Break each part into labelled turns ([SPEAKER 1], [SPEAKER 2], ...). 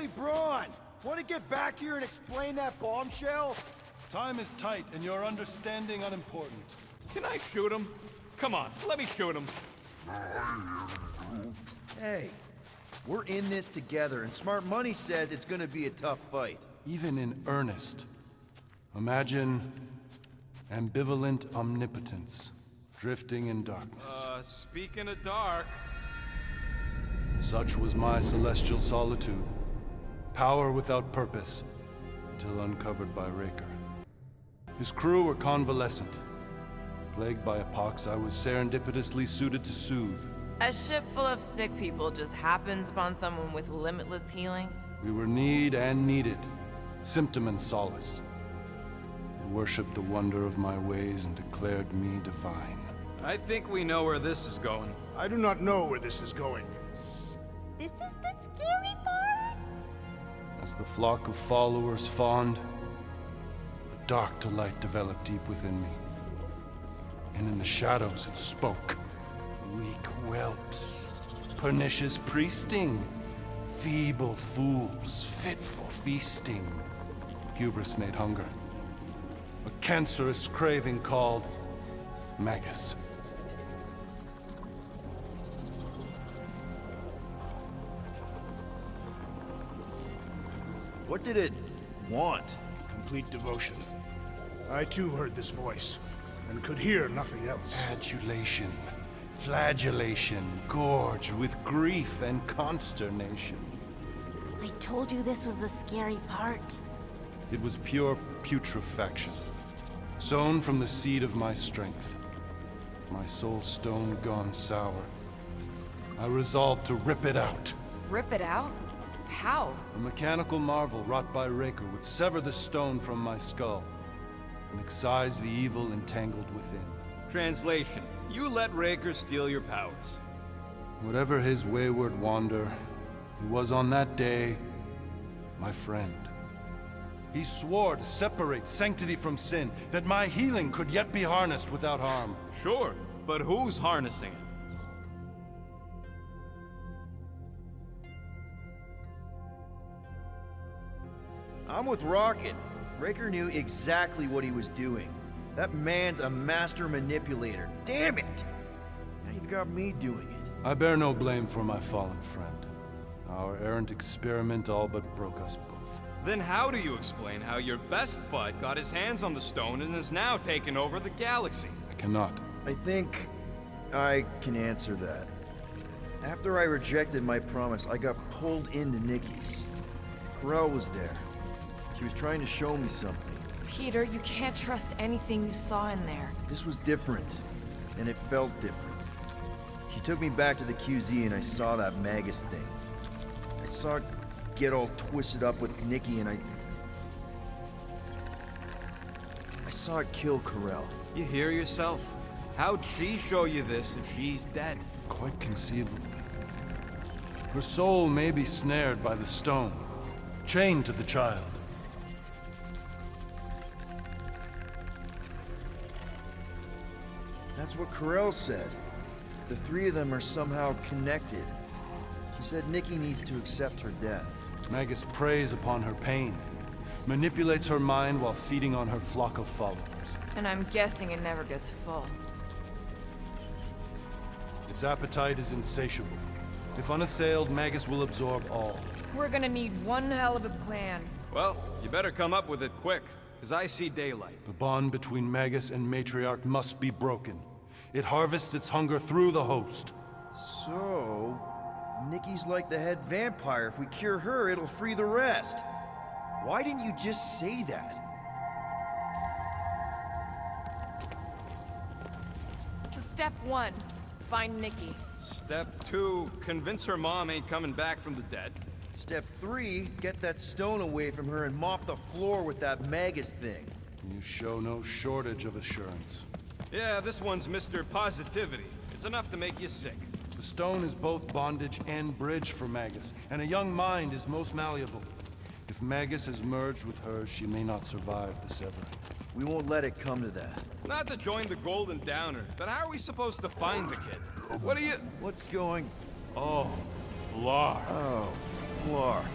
[SPEAKER 1] Quickly, Braun! Want to get back here and explain that bombshell?
[SPEAKER 2] Time is tight and your understanding unimportant.
[SPEAKER 3] Can I shoot him? Come on, let me shoot him.
[SPEAKER 1] Hey, we're in this together, and Smart Money says it's gonna be a tough fight.
[SPEAKER 2] Even in earnest. Imagine ambivalent omnipotence, drifting in darkness.
[SPEAKER 3] Speaking of dark...
[SPEAKER 2] Such was my celestial solitude. Power without purpose, until uncovered by Raker. His crew were convalescent. Plagued by a pox I was serendipitously suited to soothe.
[SPEAKER 4] A ship full of sick people just happens upon someone with limitless healing?
[SPEAKER 2] We were need and needed, symptom and solace. They worshipped the wonder of my ways and declared me divine.
[SPEAKER 3] I think we know where this is going.
[SPEAKER 5] I do not know where this is going.
[SPEAKER 6] This is the scary part.
[SPEAKER 2] As the flock of followers fawned, a dark delight developed deep within me. And in the shadows it spoke. Weak whelps, pernicious priesting, feeble fools, fit for feasting. Hubris made hunger. A cancerous craving called Magus.
[SPEAKER 1] What did it want?
[SPEAKER 5] Complete devotion. I too heard this voice, and could hear nothing else.
[SPEAKER 2] Adulation, flagellation, gorged with grief and consternation.
[SPEAKER 6] I told you this was the scary part.
[SPEAKER 2] It was pure putrefaction, sown from the seed of my strength. My soul stone gone sour. I resolved to rip it out.
[SPEAKER 4] Rip it out? How?
[SPEAKER 2] A mechanical marvel wrought by Raker would sever the stone from my skull and excise the evil entangled within.
[SPEAKER 3] Translation: you let Raker steal your powers.
[SPEAKER 2] Whatever his wayward wander, he was on that day my friend. He swore to separate sanctity from sin, that my healing could yet be harnessed without harm.
[SPEAKER 3] Sure, but who's harnessing it?
[SPEAKER 1] I'm with Rocket. Raker knew exactly what he was doing. That man's a master manipulator. Damn it! Now you've got me doing it.
[SPEAKER 2] I bear no blame for my fallen friend. Our errant experiment all but broke us both.
[SPEAKER 3] Then how do you explain how your best bud got his hands on the stone and is now taking over the galaxy?
[SPEAKER 2] I cannot.
[SPEAKER 1] I think I can answer that. After I rejected my promise, I got pulled into Nikki's. Corel was there. She was trying to show me something.
[SPEAKER 4] Peter, you can't trust anything you saw in there.
[SPEAKER 1] This was different, and it felt different. She took me back to the QZ and I saw that Magus thing. I saw it get all twisted up with Nikki and I saw it kill Corel.
[SPEAKER 3] You hear yourself? How'd she show you this if she's dead?
[SPEAKER 2] Quite conceivable. Her soul may be snared by the stone, chained to the child.
[SPEAKER 1] That's what Corel said. The three of them are somehow connected. She said Nikki needs to accept her death.
[SPEAKER 2] Magus preys upon her pain, manipulates her mind while feeding on her flock of followers.
[SPEAKER 4] And I'm guessing it never gets full.
[SPEAKER 2] Its appetite is insatiable. If unassailed, Magus will absorb all.
[SPEAKER 4] We're gonna need one hell of a plan.
[SPEAKER 3] Well, you better come up with it quick, because I see daylight.
[SPEAKER 2] The bond between Magus and Matriarch must be broken. It harvests its hunger through the host.
[SPEAKER 1] So, Nikki's like the head vampire. If we cure her, it'll free the rest. Why didn't you just say that?
[SPEAKER 4] So step one, find Nikki.
[SPEAKER 3] Step 2, convince her mom ain't coming back from the dead.
[SPEAKER 1] Step 3, get that stone away from her and mop the floor with that Magus thing.
[SPEAKER 2] You show no shortage of assurance.
[SPEAKER 3] Yeah, this one's Mr. Positivity. It's enough to make you sick.
[SPEAKER 2] The stone is both bondage and bridge for Magus, and a young mind is most malleable. If Magus is merged with hers, she may not survive the severing.
[SPEAKER 1] We won't let it come to that.
[SPEAKER 3] Not to join the Golden Downer, but how are we supposed to find the kid? What are you...
[SPEAKER 1] What's going...
[SPEAKER 3] Oh, Flark.
[SPEAKER 1] Oh, Flark.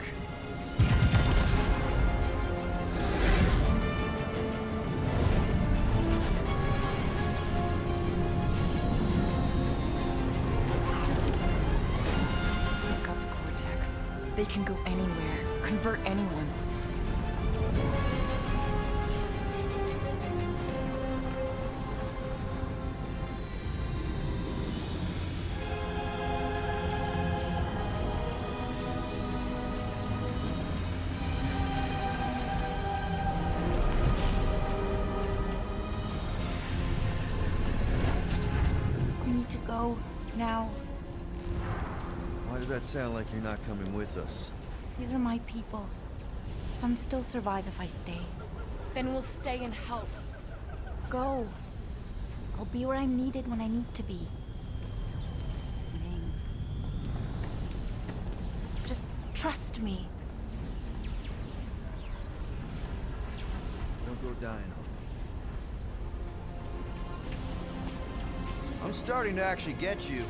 [SPEAKER 4] They can go anywhere, convert anyone.
[SPEAKER 6] We need to go now.
[SPEAKER 1] Why does that sound like you're not coming with us?
[SPEAKER 6] These are my people. Some still survive if I stay.
[SPEAKER 4] Then we'll stay and help.
[SPEAKER 6] Go. I'll be where I'm needed when I need to be. Ming. Just trust me.
[SPEAKER 1] Don't go dying on me. I'm starting to actually get you.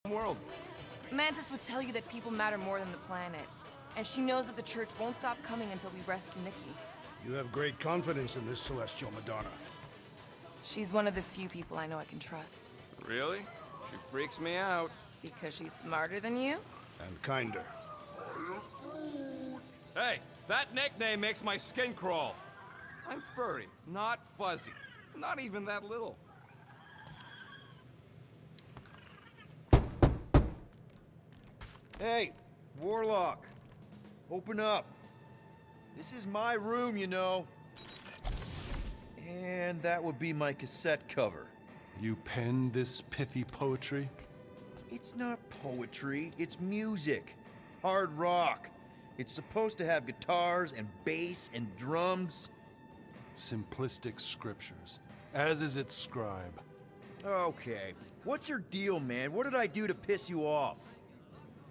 [SPEAKER 1] World.
[SPEAKER 4] Mantis would tell you that people matter more than the planet. And she knows that the church won't stop coming until we rescue Nikki.
[SPEAKER 5] You have great confidence in this celestial Madonna.
[SPEAKER 4] She's one of the few people I know I can trust.
[SPEAKER 3] Really? She freaks me out.
[SPEAKER 4] Because she's smarter than you?
[SPEAKER 5] And kinder.
[SPEAKER 3] Hey, that nickname makes my skin crawl. I'm furry, not fuzzy. Not even that little.
[SPEAKER 1] Hey, Warlock. Open up. This is my room, you know. And that would be my cassette cover.
[SPEAKER 2] You penned this pithy poetry?
[SPEAKER 1] It's not poetry, it's music. Hard rock. It's supposed to have guitars and bass and drums.
[SPEAKER 2] Simplistic scriptures, as is its scribe.
[SPEAKER 1] Okay. What's your deal, man? What did I do to piss you off?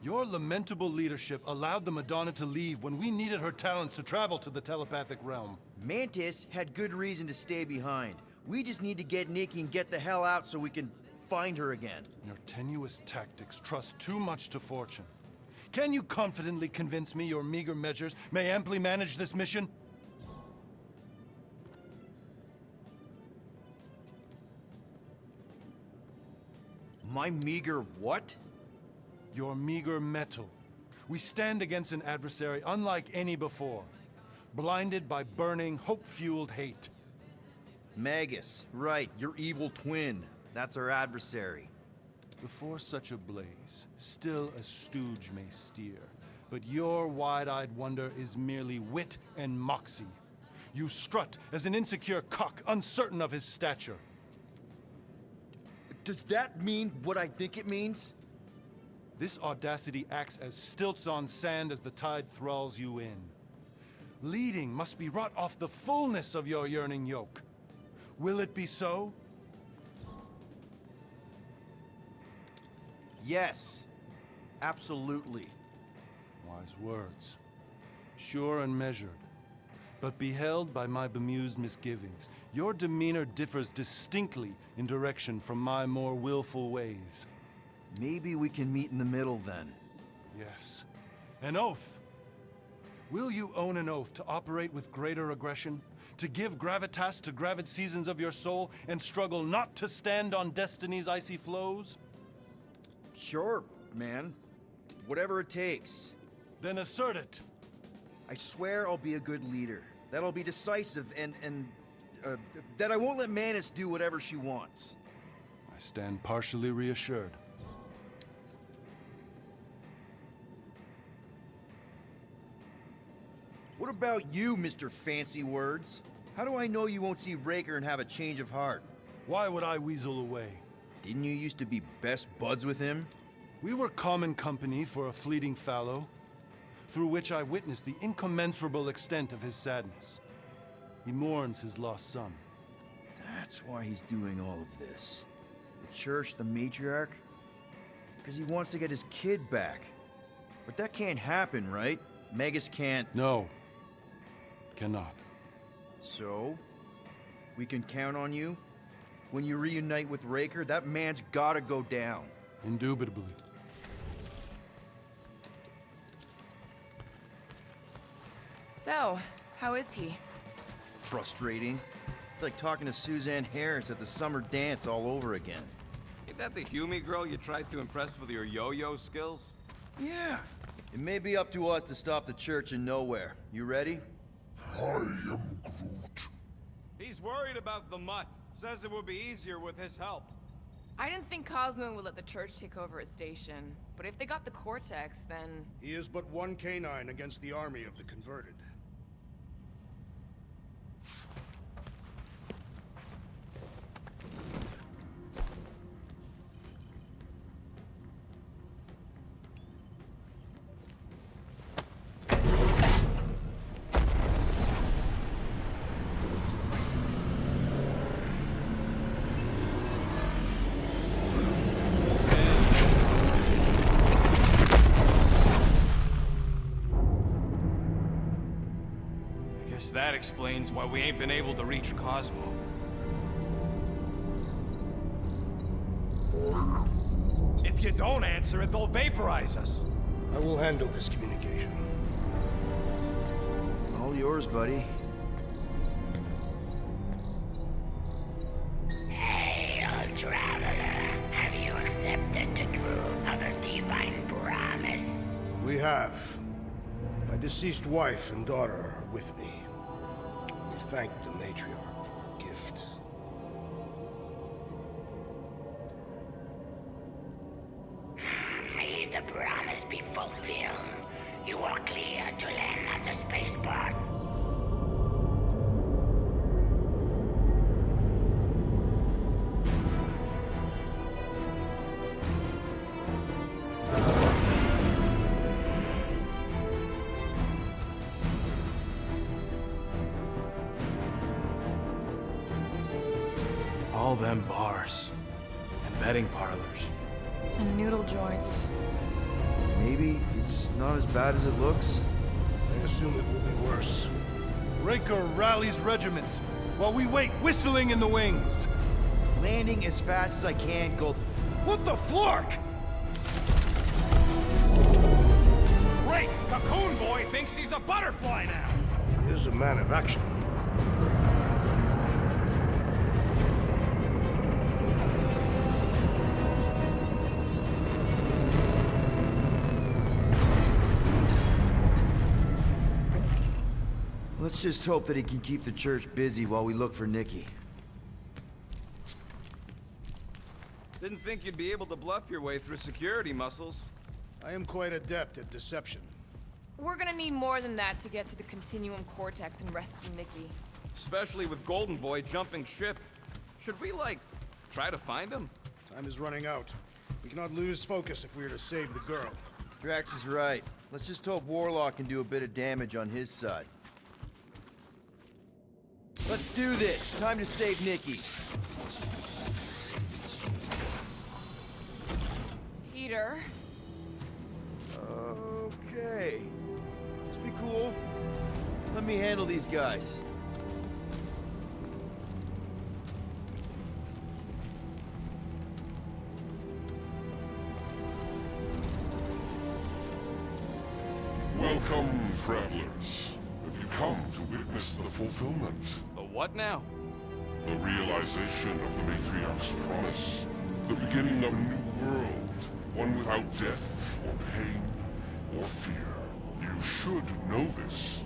[SPEAKER 2] Your lamentable leadership allowed the Madonna to leave when we needed her talents to travel to the telepathic realm.
[SPEAKER 1] Mantis had good reason to stay behind. We just need to get Nikki and get the hell out so we can find her again.
[SPEAKER 2] Your tenuous tactics trust too much to fortune. Can you confidently convince me your meager measures may amply manage this mission?
[SPEAKER 1] My meager what?
[SPEAKER 2] Your meager metal. We stand against an adversary unlike any before, blinded by burning, hope-fueled hate.
[SPEAKER 1] Magus, right, your evil twin. That's our adversary.
[SPEAKER 2] Before such a blaze, still a stooge may steer, but your wide-eyed wonder is merely wit and moxie. You strut as an insecure cock, uncertain of his stature.
[SPEAKER 1] Does that mean what I think it means?
[SPEAKER 2] This audacity acts as stilts on sand as the tide thralls you in. Leading must be wrought off the fullness of your yearning yoke. Will it be so?
[SPEAKER 1] Yes. Absolutely.
[SPEAKER 2] Wise words. Sure and measured. But beheld by my bemused misgivings, your demeanor differs distinctly in direction from my more willful ways.
[SPEAKER 1] Maybe we can meet in the middle then.
[SPEAKER 2] Yes. An oath. Will you own an oath to operate with greater aggression? To give gravitas to gravid seasons of your soul and struggle not to stand on destiny's icy flows?
[SPEAKER 1] Sure, man. Whatever it takes.
[SPEAKER 2] Then assert it.
[SPEAKER 1] I swear I'll be a good leader. That I'll be decisive and that I won't let Manus do whatever she wants.
[SPEAKER 2] I stand partially reassured.
[SPEAKER 1] What about you, Mr. Fancy Words? How do I know you won't see Raker and have a change of heart?
[SPEAKER 2] Why would I weasel away?
[SPEAKER 1] Didn't you used to be best buds with him?
[SPEAKER 2] We were common company for a fleeting fallow, through which I witnessed the incommensurable extent of his sadness. He mourns his lost son.
[SPEAKER 1] That's why he's doing all of this. The church, the matriarch? Because he wants to get his kid back. But that can't happen, right? Magus can't...
[SPEAKER 2] No. Cannot.
[SPEAKER 1] So? We can count on you? When you reunite with Raker, that man's gotta go down.
[SPEAKER 2] Indubitably.
[SPEAKER 4] So, how is he?
[SPEAKER 1] Frustrating. It's like talking to Suzanne Harris at the summer dance all over again.
[SPEAKER 3] Ain't that the Hume girl you tried to impress with your yo-yo skills?
[SPEAKER 1] Yeah. It may be up to us to stop the church in Knowhere. You ready?
[SPEAKER 5] I am Groot.
[SPEAKER 3] He's worried about the mutt. Says it would be easier with his help.
[SPEAKER 4] I didn't think Cosmo would let the church take over a station, but if they got the Cortex, then...
[SPEAKER 5] He is but one canine against the army of the converted.
[SPEAKER 3] Guess that explains why we ain't been able to reach Cosmo. If you don't answer it, they'll vaporize us.
[SPEAKER 5] I will handle this communication.
[SPEAKER 1] All yours, buddy.
[SPEAKER 7] Hail, traveler. Have you accepted
[SPEAKER 5] We have. My deceased wife and daughter are with me. To thank the matriarch for her gift.
[SPEAKER 7] May the promise be fulfilled. You are clear to land at the spaceport.
[SPEAKER 1] All them bars. And betting parlors.
[SPEAKER 4] And noodle joints.
[SPEAKER 1] Maybe it's not as bad as it looks.
[SPEAKER 5] I assume it will be worse.
[SPEAKER 2] Raker rallies regiments while we wait whistling in the wings.
[SPEAKER 1] Landing as fast as I can, Gold. What the flark?
[SPEAKER 3] Great! Cocoon Boy thinks he's a butterfly now!
[SPEAKER 5] He is a man of action.
[SPEAKER 1] Let's just hope that he can keep the church busy while we look for Nikki.
[SPEAKER 3] Didn't think you'd be able to bluff your way through security muscles.
[SPEAKER 5] I am quite adept at deception.
[SPEAKER 4] We're gonna need more than that to get to the Continuum Cortex and rescue Nikki.
[SPEAKER 3] Especially with Golden Boy jumping ship. Should we, like, try to find him?
[SPEAKER 5] Time is running out. We cannot lose focus if we are to save the girl.
[SPEAKER 1] Drax is right. Let's just hope Warlock can do a bit of damage on his side. Let's do this. Time to save Nikki.
[SPEAKER 4] Peter.
[SPEAKER 1] Okay. Just be cool. Let me handle these guys.
[SPEAKER 8] Welcome, travelers. Have you come to witness the fulfillment?
[SPEAKER 3] The what now?
[SPEAKER 8] The realization of the Matriarch's promise. The beginning of a new world. One without death, or pain, or fear. You should know this.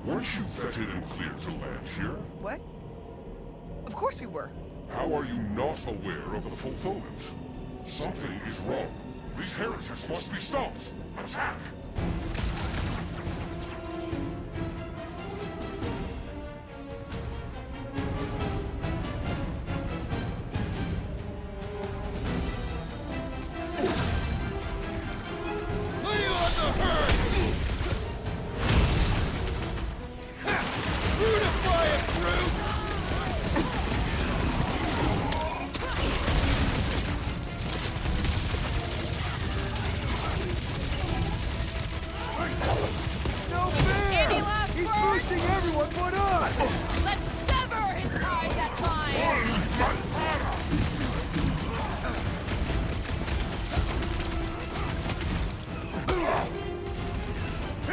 [SPEAKER 8] Weren't you vetted and cleared to land here?
[SPEAKER 4] What? Of course we were.
[SPEAKER 8] How are you not aware of the fulfillment? Something is wrong. These heretics must be stopped. Attack!
[SPEAKER 4] Let's sever his ties that bind!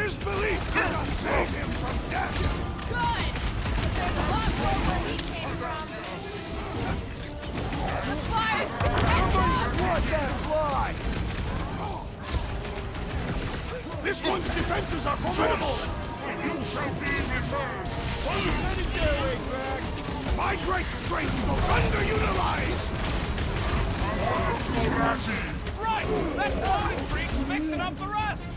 [SPEAKER 5] His belief cannot save him from death!
[SPEAKER 4] Good! Look where he came from! Fire!
[SPEAKER 5] Swat that fly! This one's defenses are formidable! You shall be returned! What is headed their way, Drax? My great strength goes underutilized!
[SPEAKER 3] Right! That Golden Freak's mixing up the rest!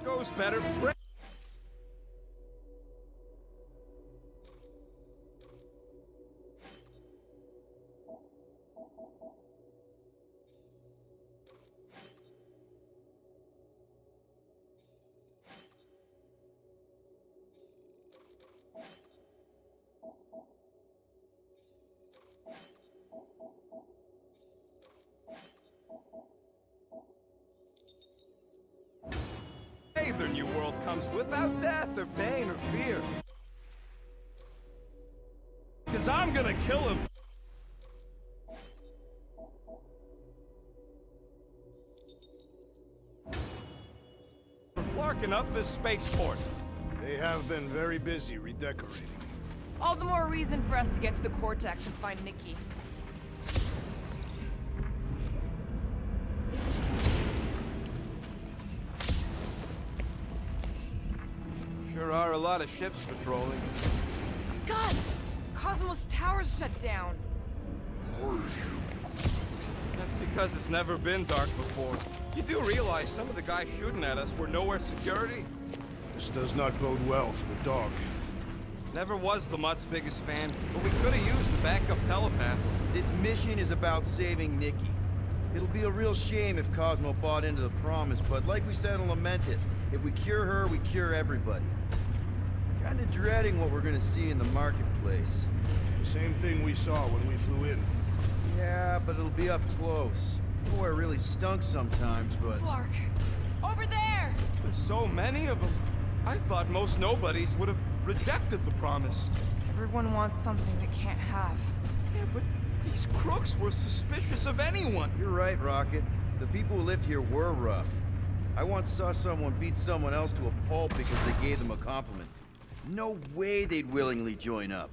[SPEAKER 3] goes better. Their new world comes without death or pain or fear. 'Cause I'm gonna kill him. For flarking up this spaceport.
[SPEAKER 5] They have been very busy redecorating.
[SPEAKER 4] All the more reason for us to get to the Cortex and find Nikki.
[SPEAKER 3] Sure are a lot of ships patrolling.
[SPEAKER 4] Scott! Cosmos Tower's shut down.
[SPEAKER 3] That's because it's never been dark before. You do realize some of the guys shooting at us were Knowhere security?
[SPEAKER 5] This does not bode well for the dog.
[SPEAKER 3] Never was the Mutt's biggest fan, but we could have used the backup telepath.
[SPEAKER 1] This mission is about saving Nikki. It'll be a real shame if Cosmo bought into the promise, but like we said in Lamentis, if we cure her, we cure everybody. Kinda dreading what we're gonna see in the marketplace.
[SPEAKER 5] The same thing we saw when we flew in.
[SPEAKER 1] Yeah, but it'll be up close. Boy, it really stunk sometimes, but...
[SPEAKER 4] Flark! Over there!
[SPEAKER 3] There's so many of them. I thought most nobodies would have rejected the promise.
[SPEAKER 4] Everyone wants something they can't have.
[SPEAKER 3] Yeah, but these crooks were suspicious of anyone.
[SPEAKER 1] You're right, Rocket. The people who lived here were rough. I once saw someone beat someone else to a pulp because they gave them a compliment. No way they'd willingly join up.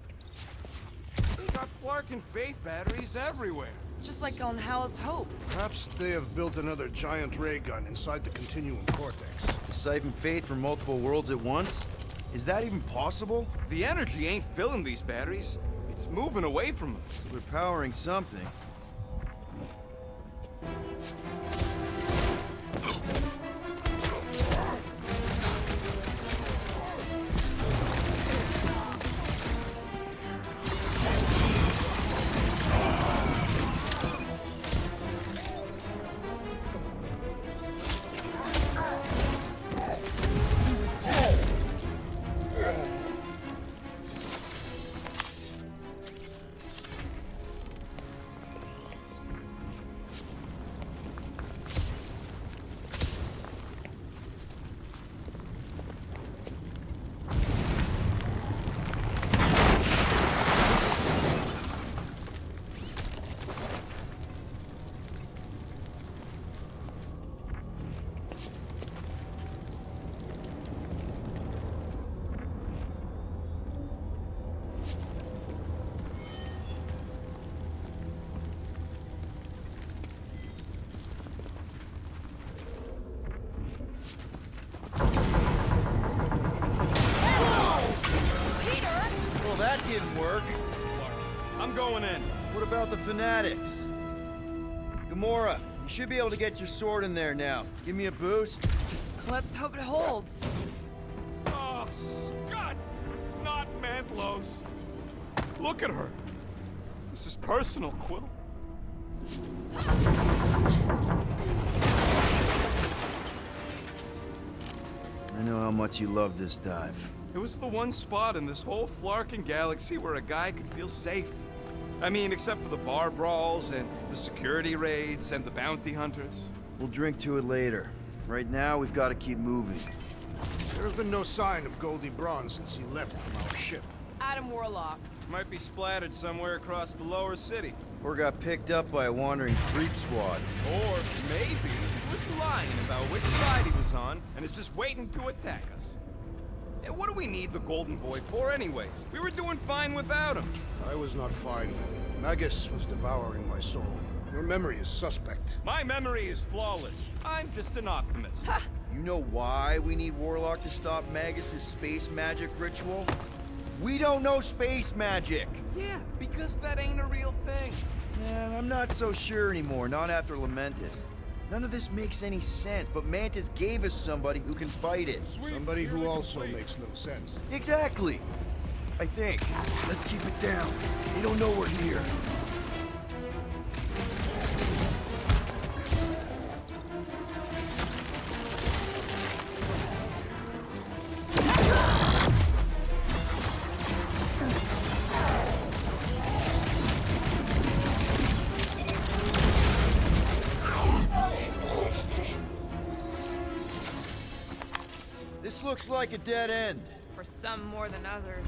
[SPEAKER 3] They got Flark and Faith batteries everywhere.
[SPEAKER 4] Just like on Hal's Hope.
[SPEAKER 5] Perhaps they have built another giant ray gun inside the Continuum Cortex.
[SPEAKER 1] To siphon Faith from multiple worlds at once? Is that even possible?
[SPEAKER 3] The energy ain't filling these batteries. It's moving away from them.
[SPEAKER 1] So they're powering something. That didn't work.
[SPEAKER 3] I'm going in.
[SPEAKER 1] What about the fanatics? Gamora, you should be able to get your sword in there now. Give me a boost.
[SPEAKER 4] Let's hope it holds.
[SPEAKER 3] Oh, Scott! Not Mantlos. Look at her. This is personal, Quill.
[SPEAKER 1] I know how much you love this dive.
[SPEAKER 3] It was the one spot in this whole Flarkin galaxy where a guy could feel safe. I mean, except for the bar brawls and the security raids and the bounty hunters.
[SPEAKER 1] We'll drink to it later. Right now, we've got to keep moving.
[SPEAKER 5] There's been no sign of Goldie Braun since he left from our ship.
[SPEAKER 4] Adam Warlock.
[SPEAKER 3] Might be splattered somewhere across the lower city.
[SPEAKER 1] Or got picked up by a wandering creep squad.
[SPEAKER 3] Or maybe he was lying about which side he was on and is just waiting to attack us. Yeah, what do we need the Golden Boy for anyways? We were doing fine without him.
[SPEAKER 5] I was not fine. Magus was devouring my soul. Your memory is suspect.
[SPEAKER 3] My memory is flawless. I'm just an optimist.
[SPEAKER 1] You know why we need Warlock to stop Magus' space magic ritual? We don't know space magic!
[SPEAKER 3] Yeah, because that ain't a real thing.
[SPEAKER 1] I'm not so sure anymore, not after Lamentis. None of this makes any sense, but Mantis gave us somebody who can fight it.
[SPEAKER 5] Somebody who also makes little sense.
[SPEAKER 1] Exactly. I think. Let's keep it down. They don't know we're here. This looks like a dead end.
[SPEAKER 4] For some more than others.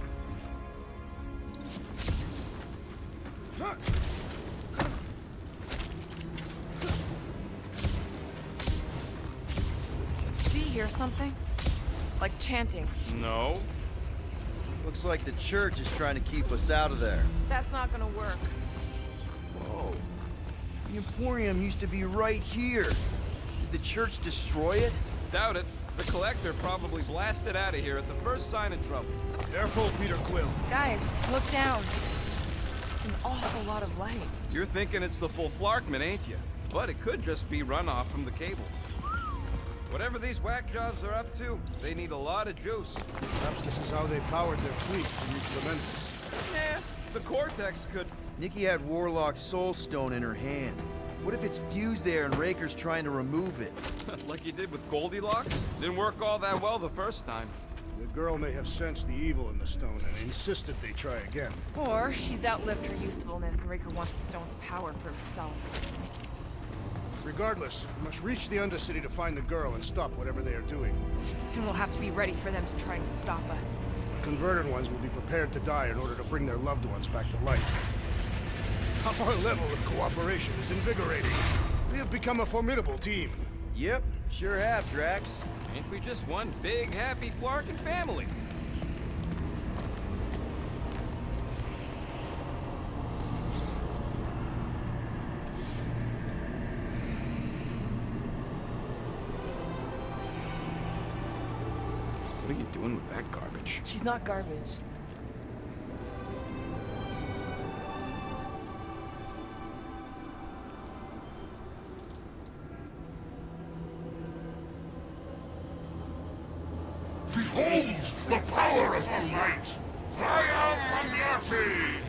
[SPEAKER 4] Do you hear something? Like chanting.
[SPEAKER 3] No.
[SPEAKER 1] Looks like the church is trying to keep us out of there.
[SPEAKER 4] That's not gonna work.
[SPEAKER 1] Whoa. The Emporium used to be right here. Did the church destroy it?
[SPEAKER 3] Doubt it. The Collector probably blasted out of here at the first sign of trouble.
[SPEAKER 5] Careful, Peter Quill.
[SPEAKER 4] Guys, look down. It's an awful lot of light.
[SPEAKER 3] You're thinking it's the full Flarkman, ain't you? But it could just be runoff from the cables. Whatever these whack jobs are up to, they need a lot of juice.
[SPEAKER 5] Perhaps this is how they powered their fleet to reach Lamentus.
[SPEAKER 3] Eh, the Cortex could...
[SPEAKER 1] Nikki had Warlock's soul stone in her hand. What if it's fused there and Raker's trying to remove it?
[SPEAKER 3] like you did with Goldilocks? Didn't work all that well the first time.
[SPEAKER 5] The girl may have sensed the evil in the stone and insisted they try again.
[SPEAKER 4] Or she's outlived her usefulness and Raker wants the stone's power for himself.
[SPEAKER 5] Regardless, we must reach the Undercity to find the girl and stop whatever they are doing.
[SPEAKER 4] And we'll have to be ready for them to try and stop us.
[SPEAKER 5] The converted ones will be prepared to die in order to bring their loved ones back to life. Our level of cooperation is invigorating. We have become a formidable team.
[SPEAKER 1] Yep, sure have, Drax.
[SPEAKER 3] Ain't we just one big, happy Flarkin family? What are you doing with that garbage?
[SPEAKER 4] She's not garbage.
[SPEAKER 8] Behold the power of the light! Via Magnati!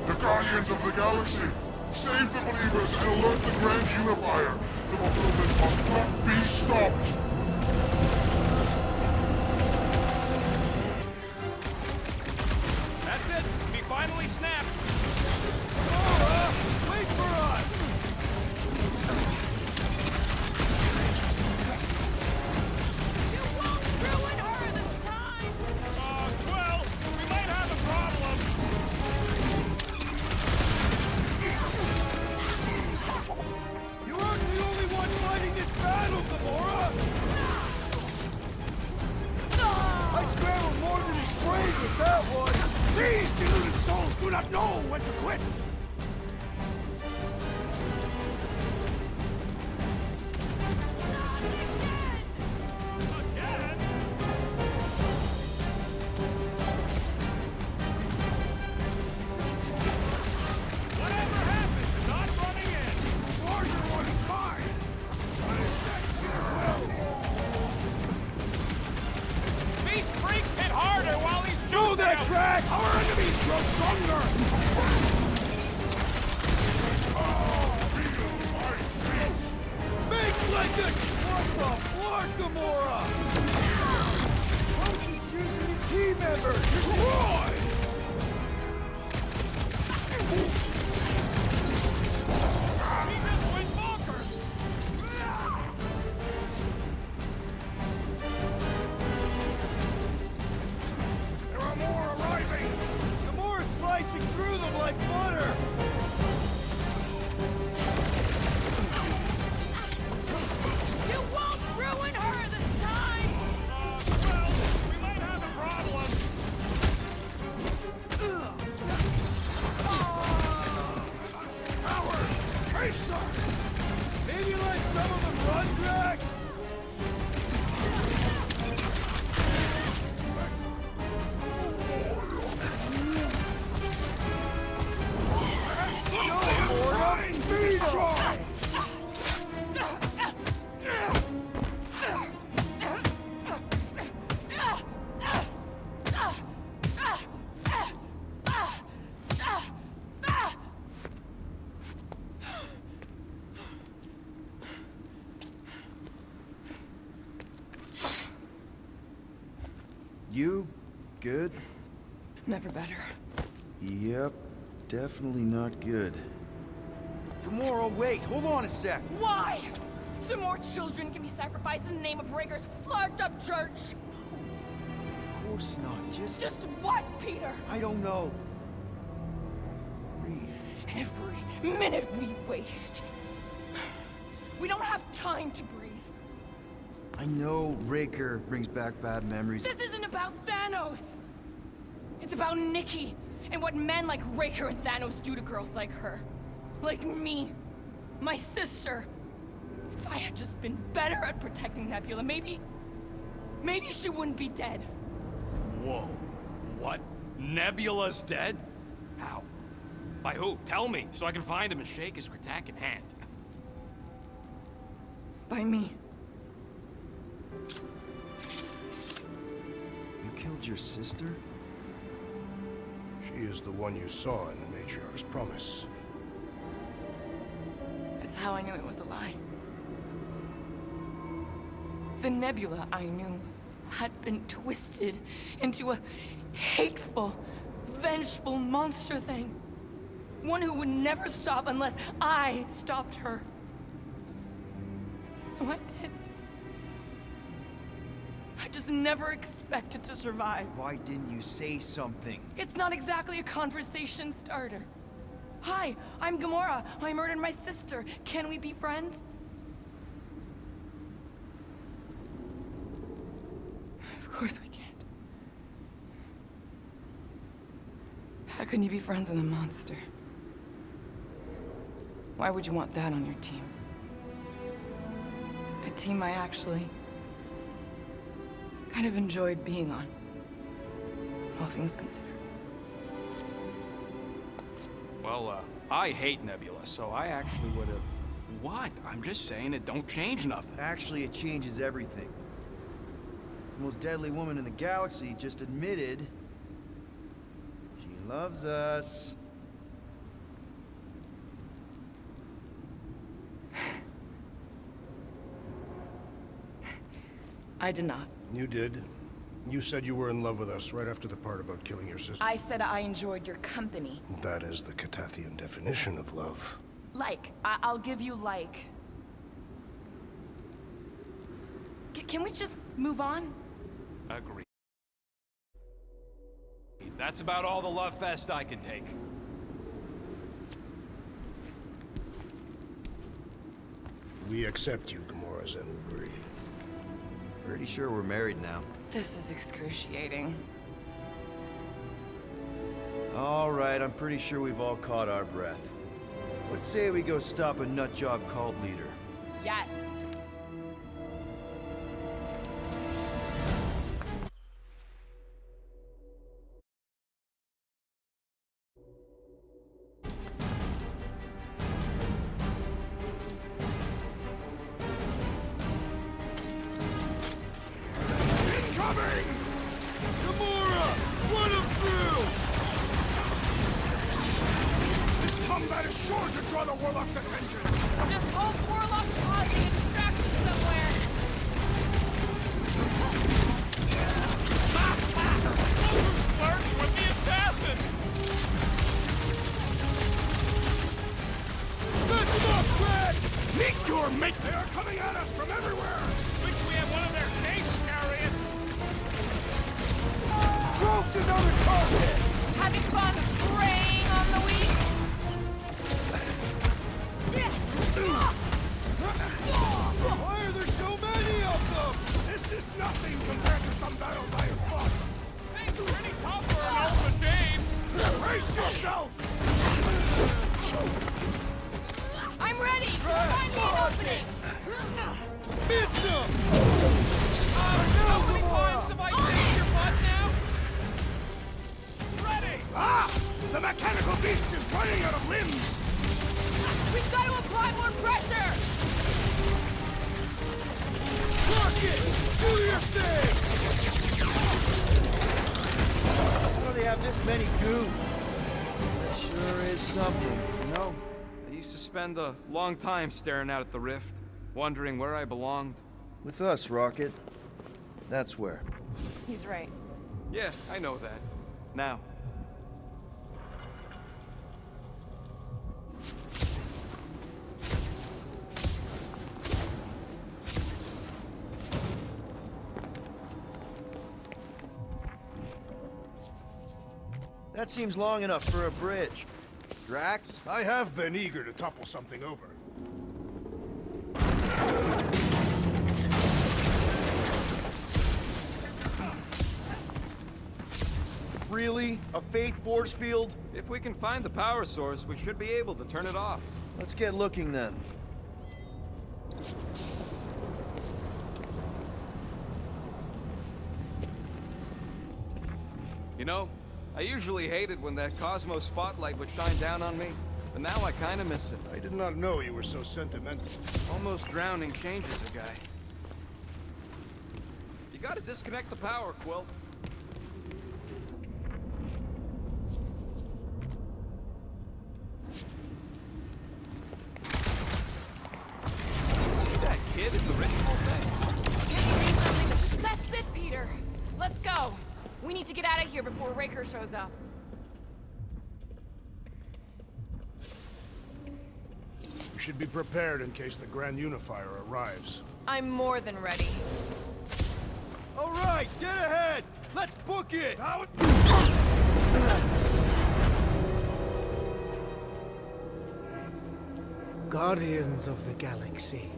[SPEAKER 8] The Guardians of the Galaxy! Save the believers and alert the Grand Unifier! The fulfillment must not be stopped!
[SPEAKER 3] That's it! We finally snapped!
[SPEAKER 5] Wait for us!
[SPEAKER 4] You won't ruin her this time!
[SPEAKER 3] Well, we might have a problem!
[SPEAKER 5] You aren't the only one fighting this battle, Gamora! I scrambled more than his brain with that one! These deluded souls do not know when to quit!
[SPEAKER 3] Whatever happened to not running in?
[SPEAKER 5] Larger one is mine! What is next, Peter Quill?
[SPEAKER 3] Beast freaks hit harder while he's
[SPEAKER 5] Do that, Drax! Our enemies grow stronger! Make like a what the floor, Gamora! Coach is choosing his team members! Destroy!
[SPEAKER 3] He just went bonkers!
[SPEAKER 5] There are more arriving! Gamora's slicing through them like butter!
[SPEAKER 4] You won't ruin her this time!
[SPEAKER 3] Well, we might have a problem!
[SPEAKER 4] Oh!
[SPEAKER 5] on, Drax!
[SPEAKER 1] You good?
[SPEAKER 4] Never better.
[SPEAKER 1] Yep, definitely not good. Gamora, wait, hold on a sec.
[SPEAKER 4] Why? So more children can be sacrificed in the name of Raker's flarked up church?
[SPEAKER 1] Of course not,
[SPEAKER 4] Just what, Peter?
[SPEAKER 1] I don't know. Breathe.
[SPEAKER 4] Every minute we waste. We don't have time to breathe.
[SPEAKER 1] I know Raker brings back bad memories.
[SPEAKER 4] This isn't about Thanos. It's about Nikki and what men like Raker and Thanos do to girls like her. Like me. My sister. If I had just been better at protecting Nebula, maybe she wouldn't be dead.
[SPEAKER 3] Whoa. What? Nebula's dead? How? By who? Tell me, so I can find him and shake his Kratak in hand.
[SPEAKER 4] By me.
[SPEAKER 1] You killed your sister?
[SPEAKER 5] She is the one you saw in the Matriarch's promise.
[SPEAKER 4] That's how I knew it was a lie. The Nebula I knew had been twisted into a hateful, vengeful monster thing. One who would never stop unless I stopped her. So I did. I just never expected to survive.
[SPEAKER 1] Why didn't you say something?
[SPEAKER 4] It's not exactly a conversation starter. Hi, I'm Gamora. I murdered my sister. Can we be friends? Of course we can't. How can you be friends with a monster? Why would you want that on your team? A team I actually kind of enjoyed being on, all things considered.
[SPEAKER 3] Well, I hate Nebula, so I actually would have... What? I'm just saying it don't change nothing.
[SPEAKER 1] Actually, it changes everything. The most deadly woman in the galaxy just admitted she loves us.
[SPEAKER 4] I did not.
[SPEAKER 5] You did. You said you were in love with us right after the part about killing your sister.
[SPEAKER 4] I said I enjoyed your company.
[SPEAKER 5] That is the Catathian definition of love.
[SPEAKER 4] I'll give you like. Can we just move on?
[SPEAKER 3] Agreed. That's about all the love fest I can take.
[SPEAKER 5] We accept you, Gamora Zenubri.
[SPEAKER 1] Pretty sure we're married now.
[SPEAKER 4] This is excruciating.
[SPEAKER 1] All right, I'm pretty sure we've all caught our breath. Let's say we go stop a nutjob cult leader.
[SPEAKER 4] Yes.
[SPEAKER 5] Incoming! Gamora! Run him through! This combat is sure to draw the Warlock's attention!
[SPEAKER 4] Just hope Warlock's causing a distraction somewhere.
[SPEAKER 3] Flirting with the assassin!
[SPEAKER 5] Smash them up, Drax! Meet your mate! They are coming at us from everywhere!
[SPEAKER 3] Wish we had one of their space chariots!
[SPEAKER 5] Growth is on the carpet!
[SPEAKER 4] Having fun preying on the weak?
[SPEAKER 5] Why are there so many of them? This is nothing compared to some battles I have fought!
[SPEAKER 3] Hey, pretty tough for an Alpha Dave!
[SPEAKER 5] Brace yourself!
[SPEAKER 4] I'm I'm ready! Just find me an opening!
[SPEAKER 5] It's up!
[SPEAKER 3] How many times have I saved your butt now?
[SPEAKER 5] Ready! Ah! The mechanical beast is running out of limbs!
[SPEAKER 4] We've got to apply more pressure!
[SPEAKER 5] Rocket! Do your thing!
[SPEAKER 1] How do they have this many goons? That sure is something, you know?
[SPEAKER 3] I used to spend a long time staring out at the rift, wondering where I belonged.
[SPEAKER 1] With us, Rocket. That's where.
[SPEAKER 4] He's right.
[SPEAKER 3] Yeah, I know that. Now.
[SPEAKER 1] That seems long enough for a bridge. Drax?
[SPEAKER 5] I have been eager to topple something over.
[SPEAKER 1] Really? A Fate force field?
[SPEAKER 3] If we can find the power source, we should be able to turn it off.
[SPEAKER 1] Let's get looking then.
[SPEAKER 3] You know, I usually hated when that Cosmos spotlight would shine down on me, but now I kinda miss it.
[SPEAKER 5] I did not know you were so sentimental.
[SPEAKER 3] Almost drowning changes a guy. You gotta disconnect the power, Quill. You see that kid in the ritual thing?
[SPEAKER 4] That's it, Peter! Let's go! We need to get out of here before Raker shows up.
[SPEAKER 5] We should be prepared in case the Grand Unifier arrives.
[SPEAKER 4] I'm more than ready.
[SPEAKER 1] All right, dead ahead! Let's book it!
[SPEAKER 9] Guardians of the Galaxy.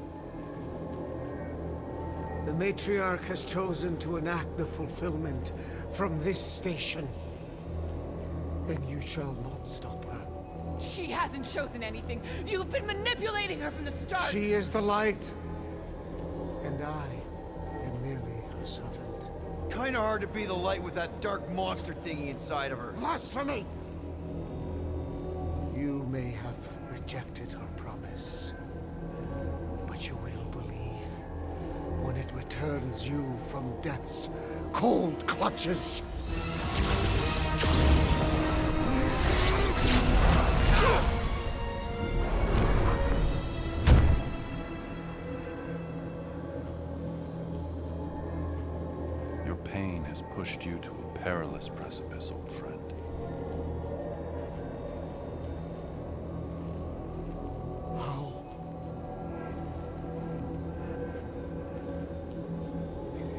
[SPEAKER 9] The Matriarch has chosen to enact the fulfillment from this station. And you shall not stop her.
[SPEAKER 4] She hasn't chosen anything. You've been manipulating her from the start.
[SPEAKER 9] She is the light. And I am merely her servant.
[SPEAKER 1] Kinda hard to be the light with that dark monster thingy inside of her.
[SPEAKER 9] Blasphemy! You may have rejected her promise, but you will believe when it returns you from death's cold clutches.
[SPEAKER 2] Your pain has pushed you to a perilous precipice, old friend.
[SPEAKER 9] How?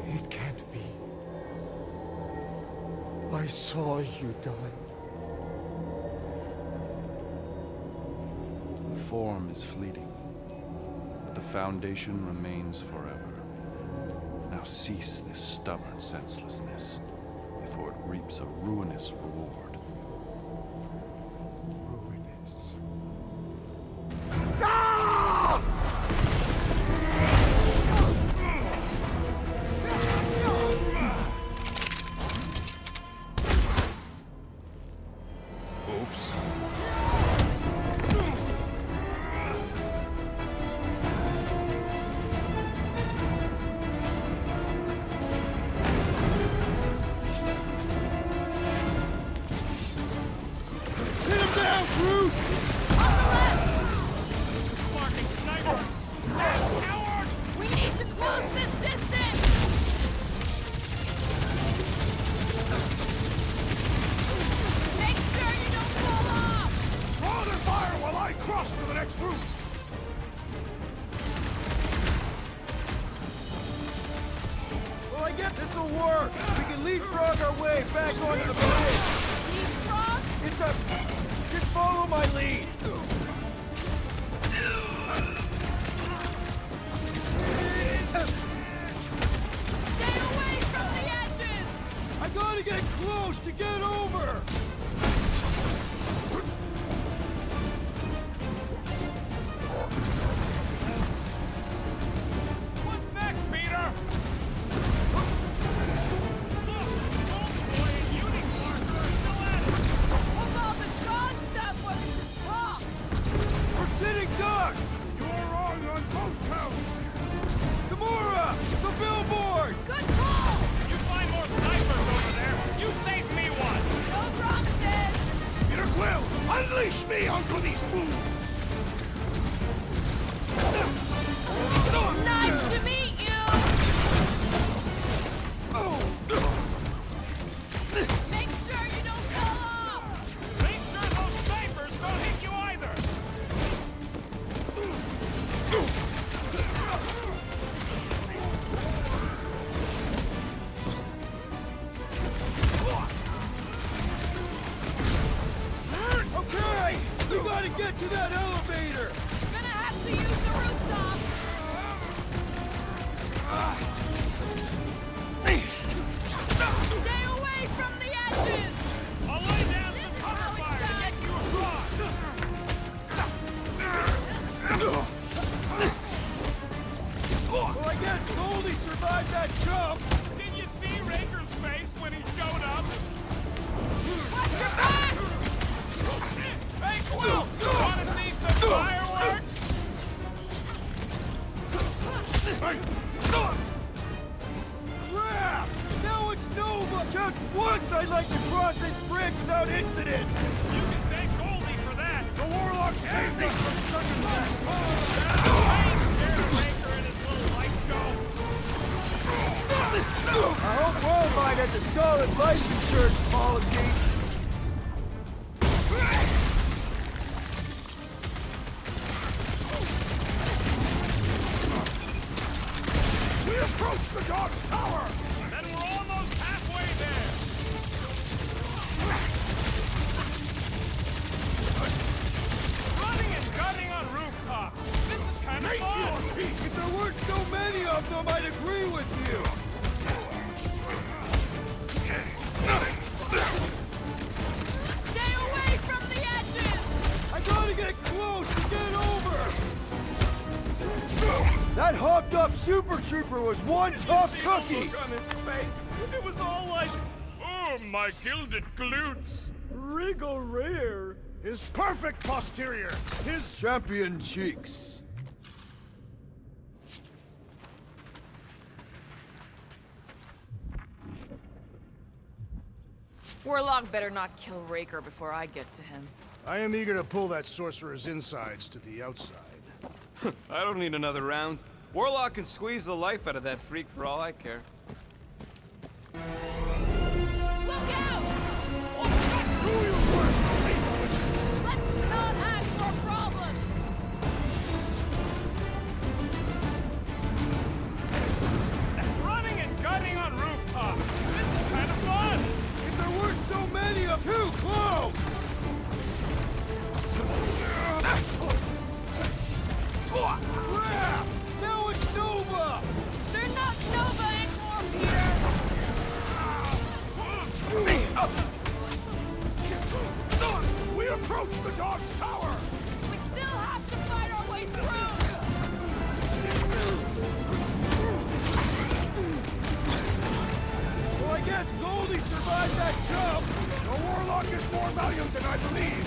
[SPEAKER 9] It can't be. I saw you die.
[SPEAKER 2] The form is fleeting, but the foundation remains forever. Now cease this stubborn senselessness, before it reaps a ruinous reward.
[SPEAKER 9] Ruinous.
[SPEAKER 2] Oops.
[SPEAKER 4] We need to close this distance! Make sure you don't fall off!
[SPEAKER 5] Draw their fire while I cross to the next route!
[SPEAKER 1] Well, I guess this'll work. We can leapfrog our way back onto the bridge.
[SPEAKER 4] Leapfrog?
[SPEAKER 1] It's a... Just follow my lead.
[SPEAKER 4] Stay away from the edges!
[SPEAKER 1] I gotta get close to get over.
[SPEAKER 5] Unleash me onto these fools!
[SPEAKER 4] Nice to meet you! Make sure you don't fall off!
[SPEAKER 5] Make sure those snipers don't hit you either!
[SPEAKER 1] Okay! We gotta get to that elevator!
[SPEAKER 4] Gonna have to use the rooftop! Stay away from the edges!
[SPEAKER 5] I'll lay down some cover fire to get you across!
[SPEAKER 1] Well, I guess Goldie survived that jump!
[SPEAKER 5] Did you see Raker's face when he showed up?
[SPEAKER 4] Watch your back!
[SPEAKER 5] Hey, Quill! Wanna see some fireworks?
[SPEAKER 1] Crap! Now it's Nova! Just once I'd like to cross this bridge without incident!
[SPEAKER 5] You can thank Goldie for that! The Warlock saved us from certain death! I ain't scared of Raker and his little light show!
[SPEAKER 1] I hope Worldwide has a solid life insurance policy!
[SPEAKER 5] We approach the dog's tower! And we're almost halfway there! Running and gunning on rooftops! This is kind of fun!
[SPEAKER 1] If there weren't so many of them, I'd agree with you!
[SPEAKER 4] Stay away from the edges!
[SPEAKER 1] I gotta get close to get over! That hopped up Super Trooper was one tough cookie!
[SPEAKER 5] Look on his face. It was all like, oh, my gilded glutes. Wriggle rear. His perfect posterior. His
[SPEAKER 1] Champion cheeks.
[SPEAKER 4] Warlock better not kill Raker before I get to him.
[SPEAKER 5] I am eager to pull that sorcerer's insides to the outside.
[SPEAKER 3] I don't need another round. Warlock can squeeze the life out of that freak for all I care.
[SPEAKER 4] Look out!
[SPEAKER 5] Let's do you first, faithless!
[SPEAKER 4] Let's not add to our problems!
[SPEAKER 5] Running and gunning on rooftops. This is kind of fun.
[SPEAKER 1] If there weren't so many of too close! Crap! Now it's Nova!
[SPEAKER 4] They're not Nova anymore, Peter!
[SPEAKER 5] We approach the dog's tower.
[SPEAKER 4] We still have to fight our way through!
[SPEAKER 1] Well, I guess Goldie survived that jump!
[SPEAKER 5] The Warlock is more valiant than I believe.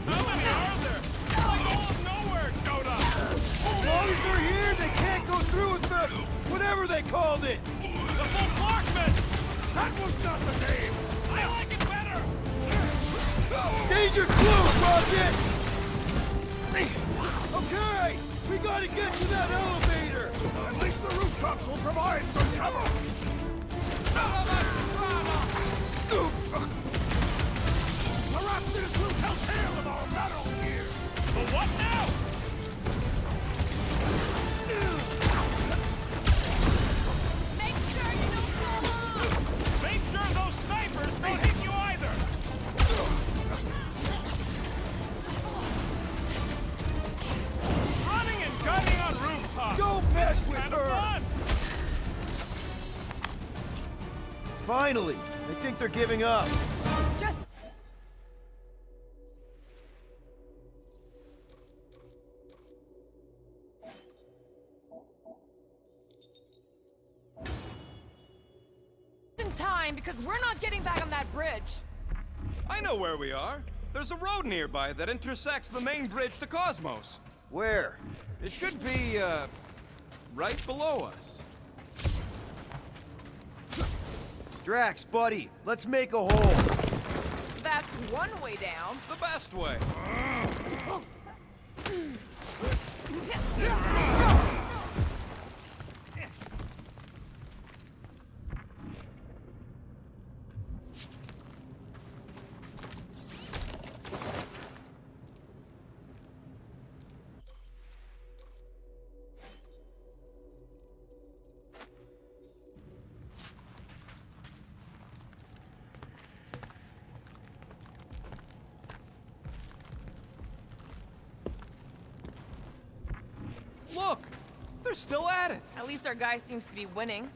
[SPEAKER 5] How many are there? Like all of Knowhere showed up.
[SPEAKER 1] As long as they're here, they can't go through with the... whatever they called it!
[SPEAKER 5] The bombardment! That was not the name! I like it better!
[SPEAKER 1] Danger close, Rocket! Okay, we gotta get to that elevator!
[SPEAKER 5] At least the rooftops will provide some cover! Perhaps this will tell tale of our battles here! But what now?
[SPEAKER 4] Make sure you don't fall off!
[SPEAKER 5] Make sure those snipers don't hit you either! Running and gunning on rooftops!
[SPEAKER 1] Don't mess with
[SPEAKER 5] Kind of
[SPEAKER 1] her!
[SPEAKER 5] fun!
[SPEAKER 1] Finally! I think they're giving up.
[SPEAKER 4] Just... in time, because we're not getting back on that bridge.
[SPEAKER 3] I know where we are. There's a road nearby that intersects the main bridge to Cosmos.
[SPEAKER 1] Where?
[SPEAKER 3] It should be, right below us.
[SPEAKER 1] Drax, buddy, let's make a hole.
[SPEAKER 4] one way down.
[SPEAKER 3] The best way. Look! They're still at it!
[SPEAKER 4] At least our guy seems to be winning.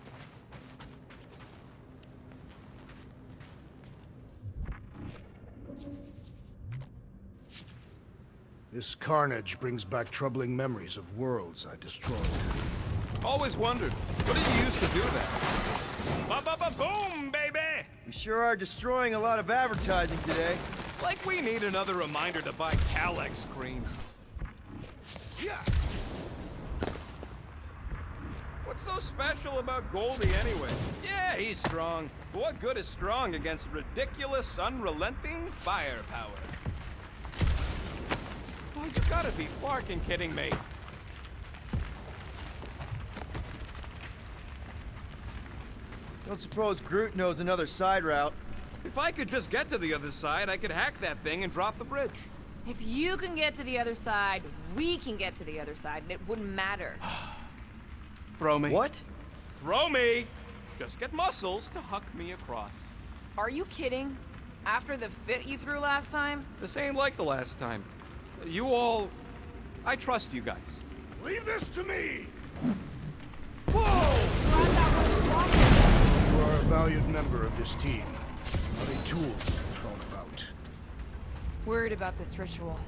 [SPEAKER 5] This carnage brings back troubling memories of worlds I destroyed.
[SPEAKER 3] Always wondered, what did you use to do that? Ba-ba-ba-boom, baby!
[SPEAKER 1] We sure are destroying a lot of advertising today.
[SPEAKER 3] Like we need another reminder to buy Calex cream. Yeah. What's so special about Goldie anyway? Yeah, he's strong. But what good is strong against ridiculous, unrelenting firepower? Oh, you gotta be fucking kidding me.
[SPEAKER 1] Don't suppose Groot knows another side route.
[SPEAKER 3] If I could just get to the other side, I could hack that thing and drop the bridge.
[SPEAKER 4] If you can get to the other side, we can get to the other side, and it wouldn't matter.
[SPEAKER 3] Throw me.
[SPEAKER 1] What?
[SPEAKER 3] Throw me! Just get muscles to huck me across.
[SPEAKER 4] Are you kidding? After the fit you threw last time?
[SPEAKER 3] This ain't like the last time. You all... I trust you guys.
[SPEAKER 5] Leave this to me!
[SPEAKER 4] Glad that wasn't wrong.
[SPEAKER 5] You are a valued member of this team, not a tool to be thrown about.
[SPEAKER 4] Worried about this ritual.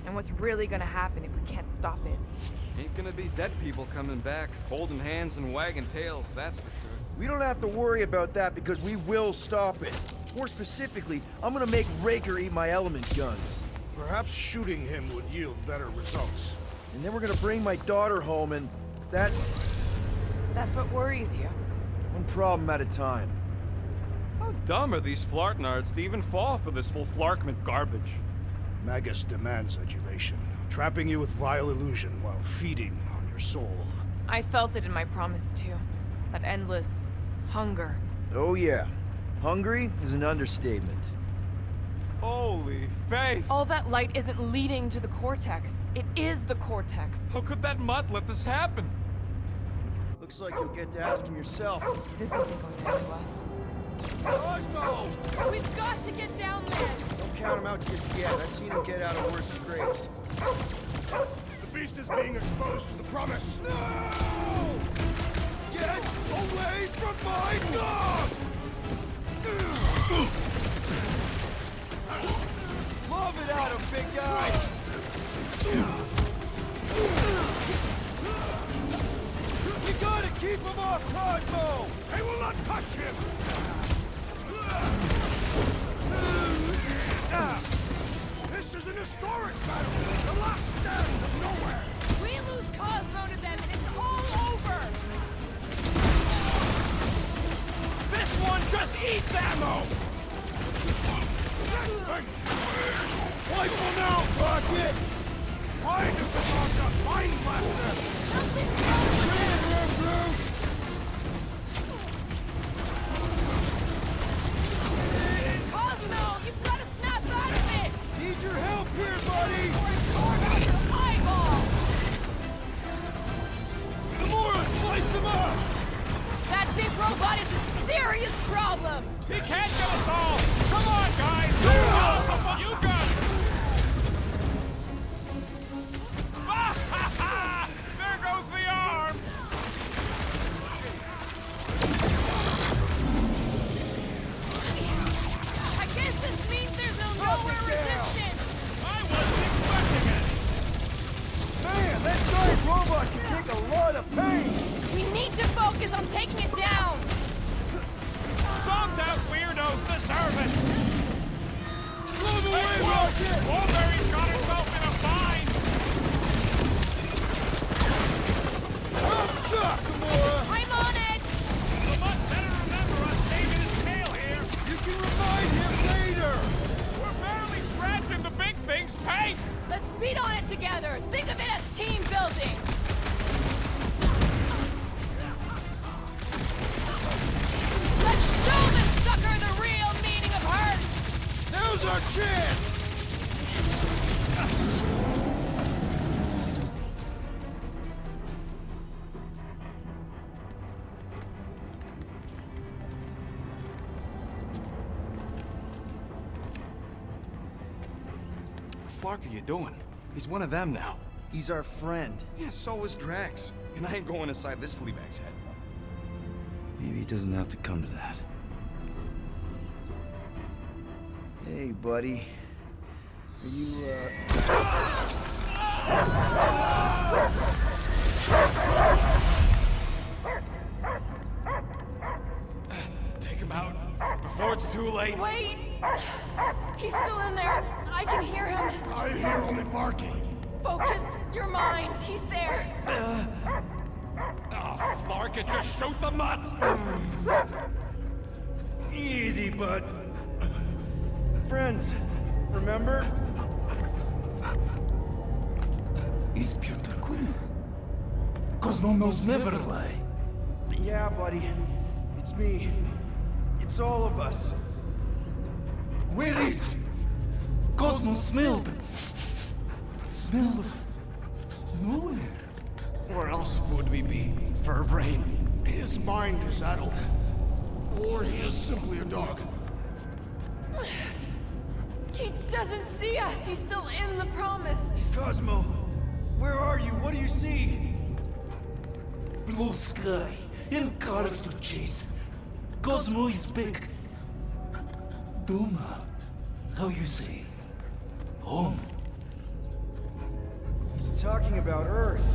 [SPEAKER 4] And what's really gonna happen if we can't stop it.
[SPEAKER 3] Ain't gonna be dead people coming back, holding hands and wagging tails, that's for sure.
[SPEAKER 1] We don't have to worry about that because we will stop it. More specifically, I'm gonna make Raker eat my element guns.
[SPEAKER 5] Perhaps shooting him would yield better results.
[SPEAKER 1] And then we're gonna bring my daughter home and that's
[SPEAKER 4] That's what worries you.
[SPEAKER 1] one problem at a time.
[SPEAKER 3] How dumb are these flartnards to even fall for this full flarkment garbage?
[SPEAKER 5] Magus demands adulation, trapping you with vile illusion while feeding on your soul.
[SPEAKER 4] I felt it in my promise too. That endless hunger.
[SPEAKER 1] Oh yeah. Hungry is an understatement.
[SPEAKER 3] Holy faith!
[SPEAKER 4] All that light isn't leading to the cortex. It is the cortex.
[SPEAKER 3] How could that mutt let this happen?
[SPEAKER 1] Looks like you'll get to ask him yourself.
[SPEAKER 4] This isn't going to end well.
[SPEAKER 1] Cosmo!
[SPEAKER 4] We've got to get down there!
[SPEAKER 1] Don't count him out just yet. I've seen him get out of worse scrapes.
[SPEAKER 5] The beast is being exposed to the promise.
[SPEAKER 1] No! Get away from my dog! Love it out of big guy! We gotta keep him off Cosmo!
[SPEAKER 5] They will not touch him! This is an historic battle! The last stand of Knowhere!
[SPEAKER 4] We lose Cosmo to them and it's all over!
[SPEAKER 3] This one just eats ammo!
[SPEAKER 5] Rifle now, Rocket! Why does the dog not mind blaster?
[SPEAKER 4] Cosmo, you've got to snap out of it!
[SPEAKER 1] Need your help here, buddy!
[SPEAKER 4] Or carve out your eyeball!
[SPEAKER 1] Gamora, slice him up!
[SPEAKER 4] That big robot is a serious problem!
[SPEAKER 3] He can't get us all! Come on, guys! You got it! There goes the arm!
[SPEAKER 4] I guess this means there's no Knowhere resistance!
[SPEAKER 3] I wasn't expecting it!
[SPEAKER 1] Man, that giant robot can take a lot of pain!
[SPEAKER 4] We need to focus on taking it down!
[SPEAKER 3] Some that weirdos deserve it!
[SPEAKER 1] Move away, Rocket!
[SPEAKER 3] Strawberry's got herself in a bind!
[SPEAKER 1] Chop, Gamora!
[SPEAKER 4] I'm on it!
[SPEAKER 3] You must better remember us saving his tail here!
[SPEAKER 1] You can remind him later!
[SPEAKER 5] our chance!
[SPEAKER 3] What the fuck are you doing? He's one of them now.
[SPEAKER 1] He's our friend.
[SPEAKER 3] Yeah, so is Drax. And I ain't going inside this fleabag's head.
[SPEAKER 1] Maybe it doesn't have to come to that. Hey, buddy. Are you,
[SPEAKER 3] Take him out before it's too late.
[SPEAKER 4] Wait! He's still in there. I can hear him.
[SPEAKER 5] I hear only barking.
[SPEAKER 4] Focus your mind. He's there.
[SPEAKER 3] Oh, Flark, it just shoot the nuts!
[SPEAKER 1] Easy, bud. Friends, remember?
[SPEAKER 10] Is Peter Quill? Cosmo knows never lie.
[SPEAKER 1] Yeah, buddy. It's me. It's all of us.
[SPEAKER 10] Where is Cosmo smelled? Smell of nowhere.
[SPEAKER 3] Where else would we be, Furbrain?
[SPEAKER 5] His mind is addled. Or he is simply a dog.
[SPEAKER 4] He doesn't see us. He's still in the promise.
[SPEAKER 1] Cosmo, where are you? What do you see?
[SPEAKER 10] Blue sky and cars to chase. Cosmo is back. Doma, how you say? Home.
[SPEAKER 1] He's talking about Earth.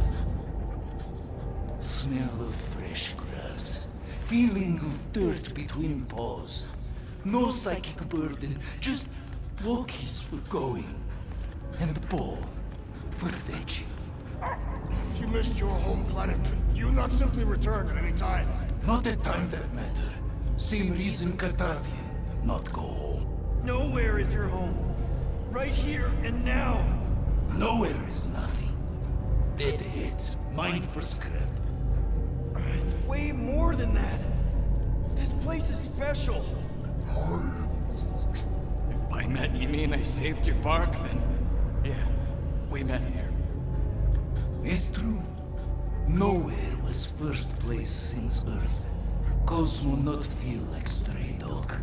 [SPEAKER 10] Smell of fresh grass. Feeling of dirt between paws. No psychic burden, just walkies for going. And the ball for fetching.
[SPEAKER 5] If you missed your home planet, could you not simply return at any time?
[SPEAKER 10] Not a time that matter. Same reason Catadian not go home.
[SPEAKER 1] Nowhere is your home. Right here and now.
[SPEAKER 10] Nowhere is nothing. Dead heads, mind for scrap.
[SPEAKER 1] It's way more than that. This place is special.
[SPEAKER 3] If by met you mean I saved your bark, then yeah, we met here.
[SPEAKER 10] It's true. Nowhere was first place since Earth. Cosmo not feel like stray dog.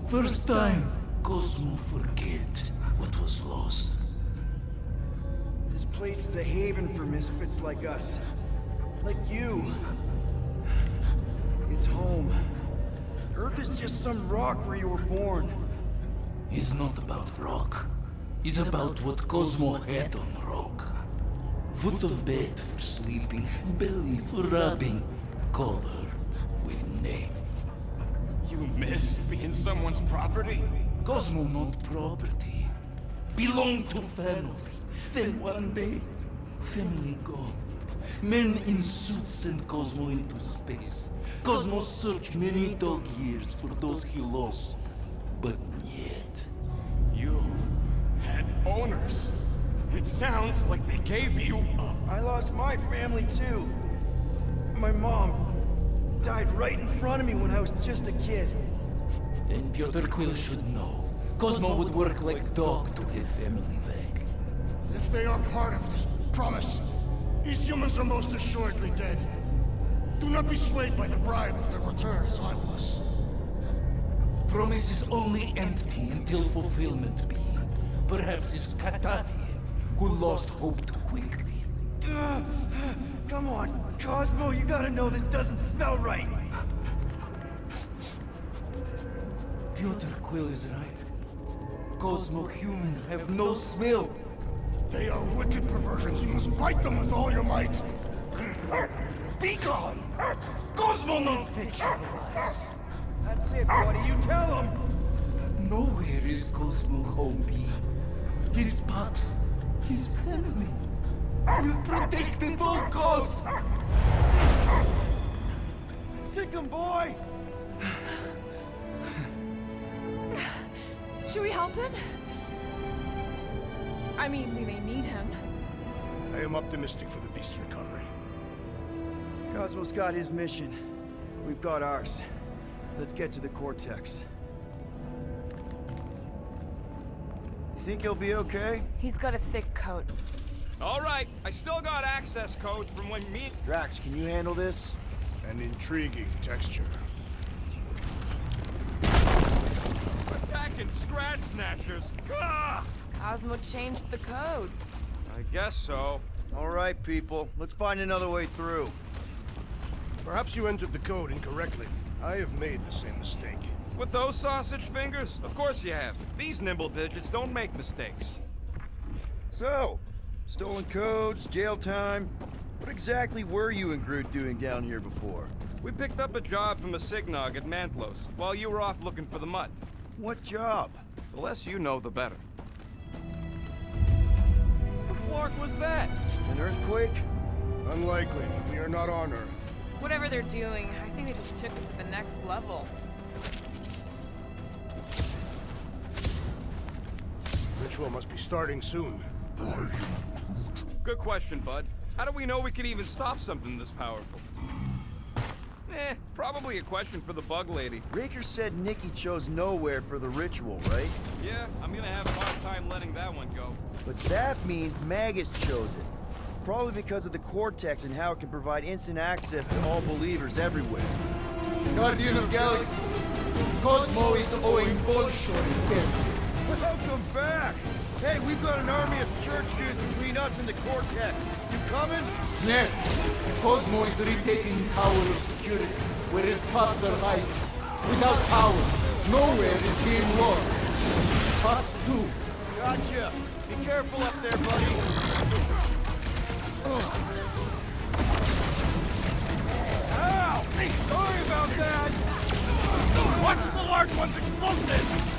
[SPEAKER 10] First time, Cosmo forget what was lost.
[SPEAKER 1] This place is a haven for misfits like us. Like you. It's home. Earth is just some rock where you were born.
[SPEAKER 10] It's not about rock. It's about what Cosmo had on rock. Foot of bed for sleeping, belly for rubbing. Call her with name.
[SPEAKER 3] You miss being someone's property?
[SPEAKER 10] Cosmo not property. Belong to family. Then one day, family gone. Men in suits send Cosmo into space. Cosmo searched many dog years for those he lost. But yet...
[SPEAKER 3] You had owners. It sounds like they gave you up.
[SPEAKER 1] I lost my family too. My mom died right in front of me when I was just a kid.
[SPEAKER 10] Then Piotr Quill should know. Cosmo would work like dog to have family back.
[SPEAKER 5] If they are part of this promise, these humans are most assuredly dead. Do not be swayed by the bribe of their return as I was.
[SPEAKER 10] Promise is only empty until fulfillment be. Perhaps it's Catadian who lost hope too quickly.
[SPEAKER 1] Come on, Cosmo, you gotta know this doesn't smell right.
[SPEAKER 10] Piotr Quill is right. Cosmo human have no smell.
[SPEAKER 5] They are wicked perversions. You must bite them with all your might.
[SPEAKER 10] Be gone! Cosmo not fetch your lies.
[SPEAKER 1] That's it, buddy. You tell him.
[SPEAKER 10] Nowhere is Cosmo home be. His pups, his family, will protect at all costs.
[SPEAKER 1] Sick him, boy.
[SPEAKER 4] Should we help him? I mean, we may need him.
[SPEAKER 5] I am optimistic for the beast's recovery.
[SPEAKER 1] Cosmo's got his mission. We've got ours. Let's get to the Cortex. think he'll be okay?
[SPEAKER 4] He's got a thick coat.
[SPEAKER 3] All right, I still got access codes from when me...
[SPEAKER 1] Drax, can you handle this?
[SPEAKER 5] An intriguing texture.
[SPEAKER 3] Attacking Scratch Snatchers. Gah!
[SPEAKER 4] Cosmo changed the codes.
[SPEAKER 3] I guess so.
[SPEAKER 1] All right, people. Let's find another way through.
[SPEAKER 5] Perhaps you entered the code incorrectly. I have made the same mistake.
[SPEAKER 3] With those sausage fingers? Of course you have. These nimble digits don't make mistakes.
[SPEAKER 1] So, stolen codes, jail time. What exactly were you and Groot doing down here before?
[SPEAKER 3] We picked up a job from a Signog at Mantlos, while you were off looking for the mutt.
[SPEAKER 1] What job?
[SPEAKER 3] The less you know, the better. The flark was that?
[SPEAKER 1] An earthquake?
[SPEAKER 5] Unlikely. We are not on Earth.
[SPEAKER 4] Whatever they're doing, I think they just took it to the next level.
[SPEAKER 5] Ritual must be starting soon.
[SPEAKER 3] Good question, bud. How do we know we could even stop something this powerful? Probably a question for the bug lady.
[SPEAKER 1] Raker said Nikki chose Knowhere for the ritual, right?
[SPEAKER 3] Yeah, I'm gonna have a hard time letting that one go.
[SPEAKER 1] But that means Magus chose it. Probably because of the Cortex and how it can provide instant access to all believers everywhere.
[SPEAKER 10] Guardian of Galaxies, Cosmo is owing Bolshoi debt.
[SPEAKER 1] Welcome back! Hey, we've got an army of church dudes between us and the Cortex. You coming?
[SPEAKER 10] Net, Cosmo is retaking Tower of Security, where his pops are hiding. Without power, Knowhere is being lost. Pops too.
[SPEAKER 1] Gotcha! Be careful up there, buddy! Ow! Sorry about that!
[SPEAKER 5] Watch the large one's explosive!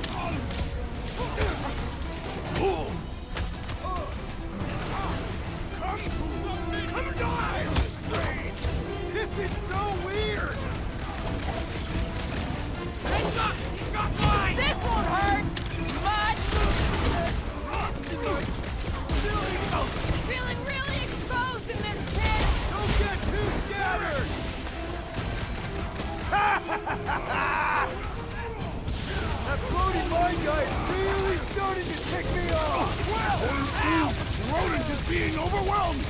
[SPEAKER 5] Come die, this brain!
[SPEAKER 1] This is so weird!
[SPEAKER 5] Heads up! He's got mine!
[SPEAKER 4] This won't hurt! Much! Feeling really exposed in this pit!
[SPEAKER 1] Don't get too scattered! That floating mine guy is really starting to tick me off!
[SPEAKER 5] Well, ow! Rodent is being overwhelmed!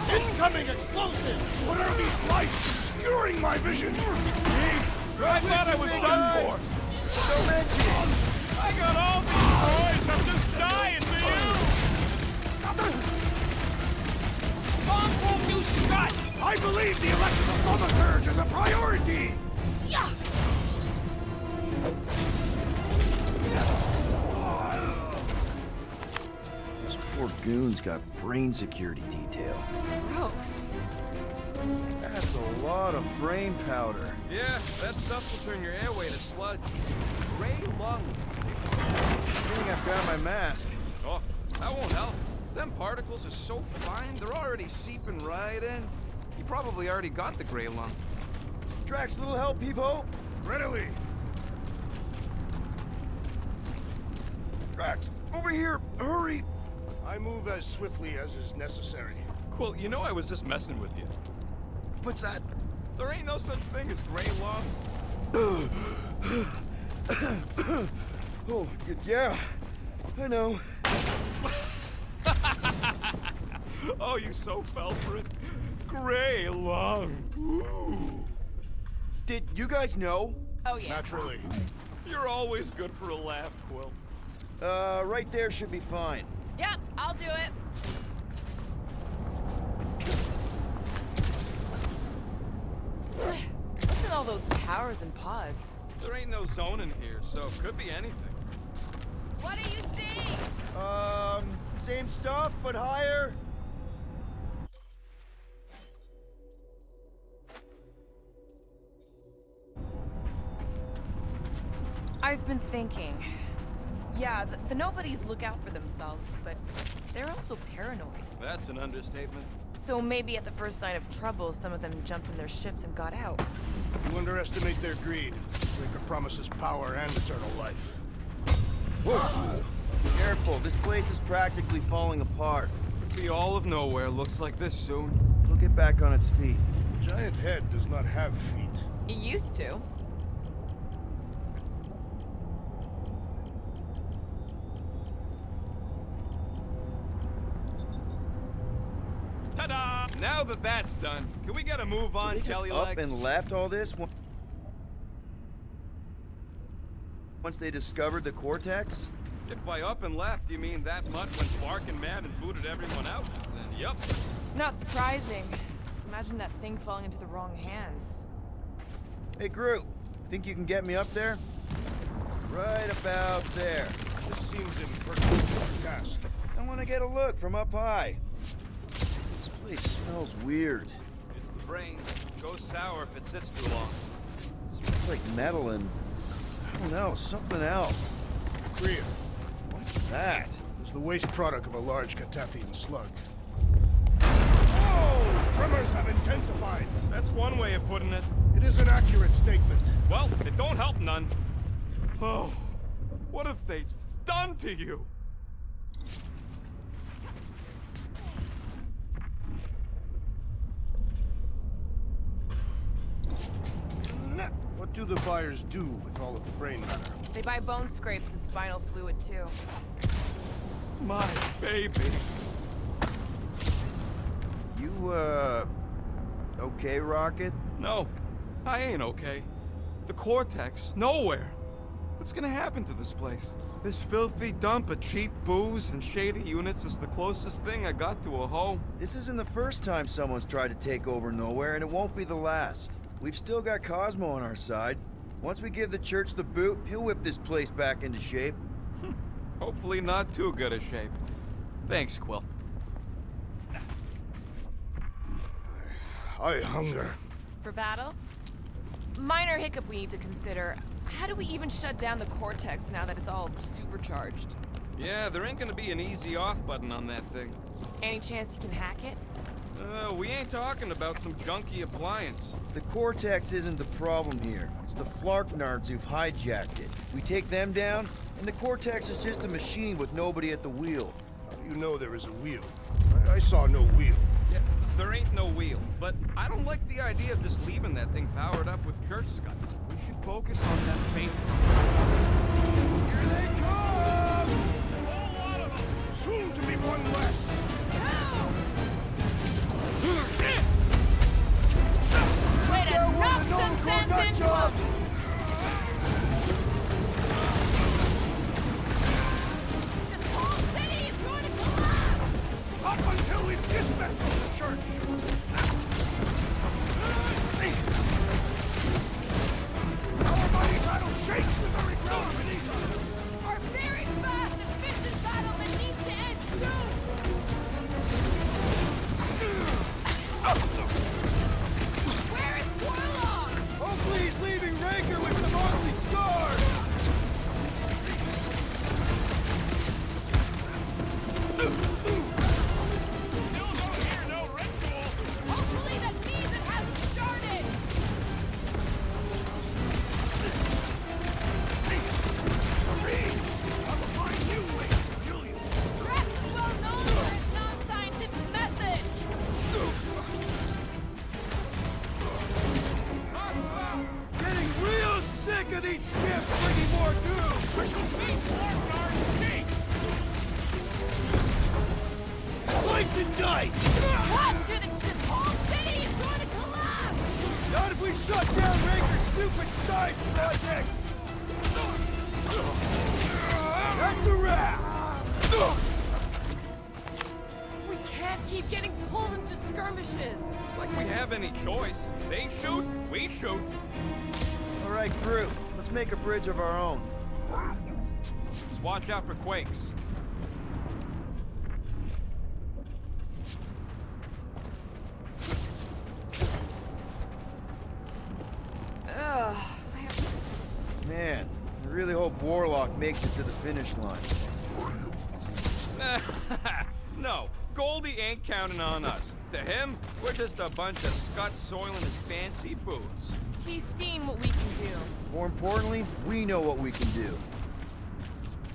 [SPEAKER 5] Incoming explosive! What are these lights obscuring my vision?
[SPEAKER 3] I thought I was done for.
[SPEAKER 1] Don't mention it!
[SPEAKER 3] I got all these toys. I'm just dying for you.
[SPEAKER 5] Bombs won't do shut! I believe the electrical thaumaturge is a priority!
[SPEAKER 4] Yeah!
[SPEAKER 1] This poor goon's got brain security detail.
[SPEAKER 4] Gross.
[SPEAKER 1] That's a lot of brain powder.
[SPEAKER 3] Yeah, that stuff will turn your airway to sludge. Gray lung.
[SPEAKER 1] I think I've got my mask.
[SPEAKER 3] Oh, that won't help. Them particles are so fine, they're already seeping right in. You probably already got the gray lung.
[SPEAKER 1] Drax, little help, Peepo?
[SPEAKER 5] Readily!
[SPEAKER 1] Drax, over here! Hurry!
[SPEAKER 5] I move as swiftly as is necessary.
[SPEAKER 3] Cool, you know I was just messing with you.
[SPEAKER 1] What's that?
[SPEAKER 3] There ain't no such thing as gray lung.
[SPEAKER 1] Oh, yeah. I know.
[SPEAKER 3] Oh, you so fell for it. Gray lung. Ooh.
[SPEAKER 1] Did you guys know?
[SPEAKER 4] Oh, yeah.
[SPEAKER 5] Naturally.
[SPEAKER 3] You're always good for a laugh, Quill.
[SPEAKER 1] Right there should be fine.
[SPEAKER 4] Yep, I'll do it. What's in all those towers and pods?
[SPEAKER 3] There ain't no zone in here, so it could be anything.
[SPEAKER 4] What do you see?
[SPEAKER 1] Same stuff, but higher.
[SPEAKER 4] I've been thinking. Yeah, the nobodies look out for themselves, but they're also paranoid.
[SPEAKER 3] That's an understatement.
[SPEAKER 4] So maybe at the first sign of trouble, some of them jumped in their ships and got out.
[SPEAKER 5] You underestimate their greed. Raker promises power and eternal life.
[SPEAKER 1] Whoa! Careful, this place is practically falling apart.
[SPEAKER 3] Could be all of Knowhere looks like this soon.
[SPEAKER 1] It'll get back on its feet.
[SPEAKER 5] Giant head does not have feet.
[SPEAKER 4] It used to.
[SPEAKER 3] Ta-da! Now that that's done, can we get a move on,
[SPEAKER 1] They just
[SPEAKER 3] Jelly
[SPEAKER 1] up
[SPEAKER 3] Legs?
[SPEAKER 1] and left all this once they discovered the Cortex?
[SPEAKER 3] If by up and left you mean that much when barking mad and booted everyone out, then yup.
[SPEAKER 4] Not surprising. Imagine that thing falling into the wrong hands.
[SPEAKER 1] Hey, Groot, think you can get me up there? Right about there.
[SPEAKER 5] This seems impertinent to our task.
[SPEAKER 1] I want to get a look from up high. This place smells weird.
[SPEAKER 3] It's the brain. Goes sour if it sits too long.
[SPEAKER 1] It smells like metal and, I don't know, something else.
[SPEAKER 5] Kriya,
[SPEAKER 1] What's that?
[SPEAKER 5] is the waste product of a large Catathian slug. Oh! Tremors have intensified.
[SPEAKER 3] That's one way of putting it.
[SPEAKER 5] It is an accurate statement.
[SPEAKER 3] Well, it don't help none. Oh, what have they done to you?
[SPEAKER 5] What do the buyers do with all of the brain matter?
[SPEAKER 4] They buy bone scrapes and spinal fluid too.
[SPEAKER 3] My baby.
[SPEAKER 1] You, okay, Rocket?
[SPEAKER 3] No, I ain't okay. The Cortex, Knowhere. What's gonna happen to this place? This filthy dump of cheap booze and shady units is the closest thing I got to a home.
[SPEAKER 1] This isn't the first time someone's tried to take over Knowhere, and it won't be the last. We've still got Cosmo on our side. Once we give the church the boot, he'll whip this place back into shape.
[SPEAKER 3] Hopefully not too good a shape. Thanks, Quill.
[SPEAKER 5] I hunger.
[SPEAKER 4] For battle? Minor hiccup we need to consider. How do we even shut down the Cortex now that it's all supercharged?
[SPEAKER 3] Yeah, there ain't gonna be an easy off button on that thing.
[SPEAKER 4] Any chance you can hack it?
[SPEAKER 3] We ain't talking about some junky appliance.
[SPEAKER 1] The Cortex isn't the problem here. It's the Flarknards who've hijacked it. We take them down, and the Cortex is just a machine with nobody at the wheel.
[SPEAKER 5] How do you know there is a wheel? I saw no wheel.
[SPEAKER 3] Yeah, there ain't no wheel, but I don't like the idea of just leaving that thing powered up with church scud. We should focus on that faint.
[SPEAKER 5] Here they come! A whole lot of them! Soon to be one less!
[SPEAKER 4] Way to knock some sense into him! This whole city is going to collapse!
[SPEAKER 5] Up until we've dismantled the church! Our mighty battle shakes the very ground beneath us!
[SPEAKER 4] Our very fast, efficient battle that needs to end soon! Where is Warlock?
[SPEAKER 1] Hopefully he's leaving Raker with some ugly scars!
[SPEAKER 5] Still don't hear no ritual!
[SPEAKER 4] Hopefully that means it hasn't started!
[SPEAKER 5] I will find new ways to kill you!
[SPEAKER 4] Drax is well known for his non-scientific method!
[SPEAKER 1] Getting real sick of these skips bringing more goo! Slice and dice!
[SPEAKER 4] Cut to this whole city is going to collapse!
[SPEAKER 1] Not if we shut down Raker's stupid science project! That's a wrap!
[SPEAKER 4] We can't keep getting pulled into skirmishes!
[SPEAKER 3] Like we have any choice. They shoot, we shoot.
[SPEAKER 1] All right, Groot, let's make a bridge of our own.
[SPEAKER 3] Just watch out for quakes.
[SPEAKER 4] Ugh.
[SPEAKER 1] Man, I really hope Warlock makes it to the finish line.
[SPEAKER 3] No, Goldie ain't counting on us. To him, we're just a bunch of scuts soiling his fancy boots.
[SPEAKER 4] He's seen what we can do.
[SPEAKER 1] More importantly, we know what we can do.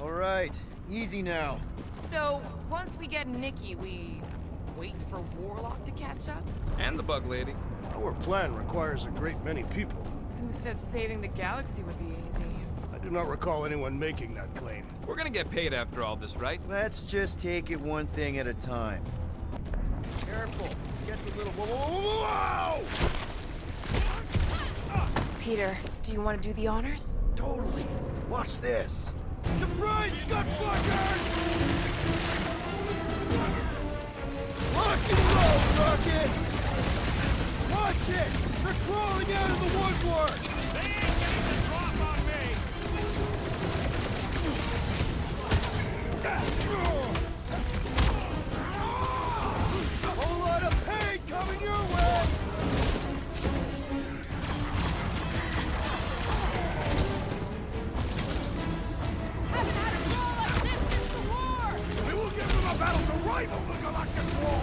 [SPEAKER 1] All right, easy now.
[SPEAKER 4] So, once we get Nikki, we wait for Warlock to catch up?
[SPEAKER 3] And the bug lady.
[SPEAKER 5] Our plan requires a great many people.
[SPEAKER 11] Who said saving the galaxy would be easy?
[SPEAKER 5] I do not recall anyone making that claim.
[SPEAKER 3] We're gonna get paid after all this, right?
[SPEAKER 1] Let's just take it one thing at a time. Careful. It gets a little... Whoa!
[SPEAKER 11] Peter, do you want to do the honors?
[SPEAKER 1] Totally. Watch this. Surprise, Scudfuckers! Rock and roll, Rocket! Watch it! They're crawling out of the woodwork!
[SPEAKER 5] They ain't getting the drop on me!
[SPEAKER 1] A whole lot of pain coming your way!
[SPEAKER 4] Haven't had a brawl like this since the war!
[SPEAKER 5] We will give them a battle to rival the Galactic War!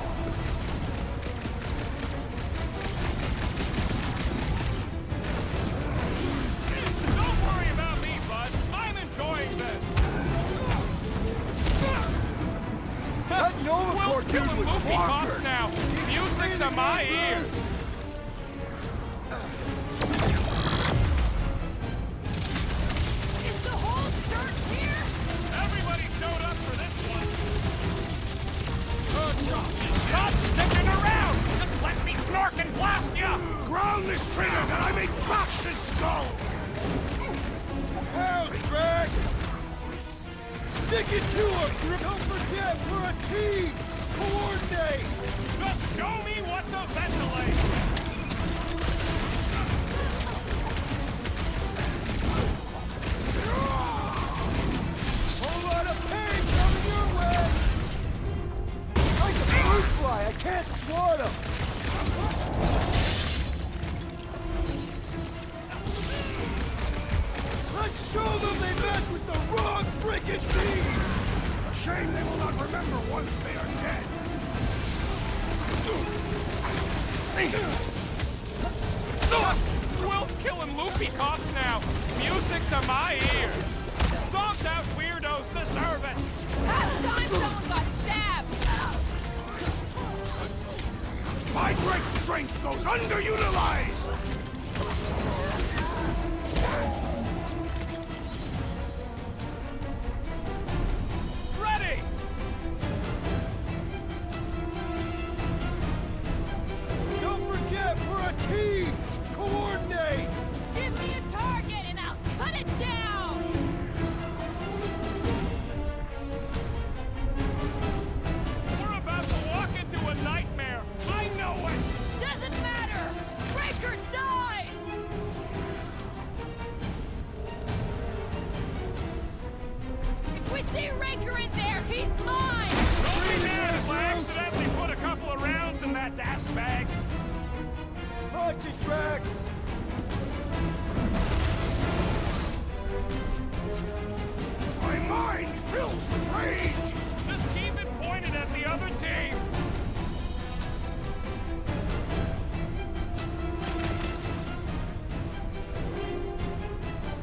[SPEAKER 5] Don't worry about me, bud. I'm enjoying this.
[SPEAKER 1] That Nova
[SPEAKER 3] Will's
[SPEAKER 1] Corps dude
[SPEAKER 3] killing
[SPEAKER 1] was
[SPEAKER 3] Luffy cops
[SPEAKER 1] bonkers!
[SPEAKER 3] now. Music to my ears.
[SPEAKER 4] Is the whole church here?
[SPEAKER 5] Everybody showed up for this one. Stop sticking around! Just let me snork and blast you! Ground this traitor that I may crack his skull!
[SPEAKER 1] Out, Drax! Stick it to him! Don't forget, we're a team! Coordinate!
[SPEAKER 5] Just show me what to ventilate!
[SPEAKER 1] Whole lot of pain coming your way! Like a fruit fly, I can't swat him! Let's show them they messed with the wrong frickin' team!
[SPEAKER 5] A shame they will not remember once they are dead. Will's killing loopy cops now. Music to my ears. Zonked out weirdos deserve it.
[SPEAKER 4] Last time someone got stabbed!
[SPEAKER 5] My great strength goes underutilized. Ready!
[SPEAKER 1] Don't forget, we're a team! Coordinate!
[SPEAKER 4] Give me a target and I'll cut it down!
[SPEAKER 5] We're about to walk into a nightmare. I know it.
[SPEAKER 4] Doesn't matter! Breaker dies! If we see Raker in there, he's mine!
[SPEAKER 5] Don't be mad if I accidentally put a couple of rounds in that dash bag.
[SPEAKER 1] Watch it, Drax!
[SPEAKER 5] My mind fills with rage. Just keep it pointed at the other team.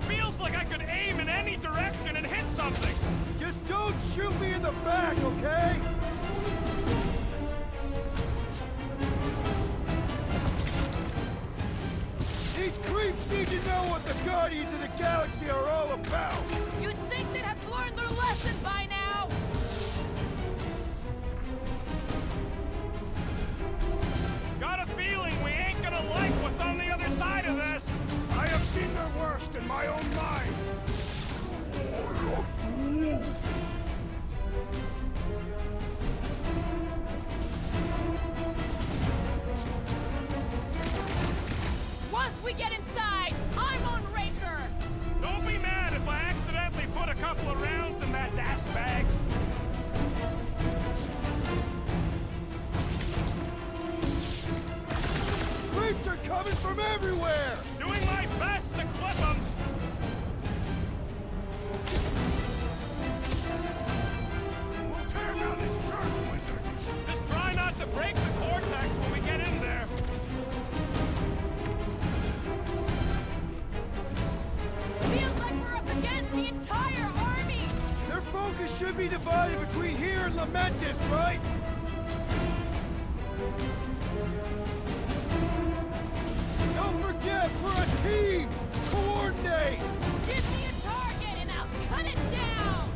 [SPEAKER 5] Feels like I could aim in any direction and hit something.
[SPEAKER 1] Just don't shoot me in the back, okay? These creeps need to know what the Guardians of the Galaxy are all about!
[SPEAKER 4] You'd think they'd have learned their lesson by now!
[SPEAKER 5] Got a feeling we ain't gonna like what's on the other side of this. I have seen their worst in my own mind.
[SPEAKER 4] Once we get inside, I'm on Raker!
[SPEAKER 5] Don't be mad if I accidentally put a couple of rounds in that dash bag.
[SPEAKER 1] Creeps are coming from everywhere!
[SPEAKER 5] Doing my best to clip them. We'll tear down this church, wizard. Just try not to break the cortex when we get in there.
[SPEAKER 4] Feels like we're up against the entire army!
[SPEAKER 1] Their focus should be divided between here and Lamentis, right? Don't forget, we're a
[SPEAKER 5] Team! Coordinate!
[SPEAKER 4] Give me a target and I'll cut it down!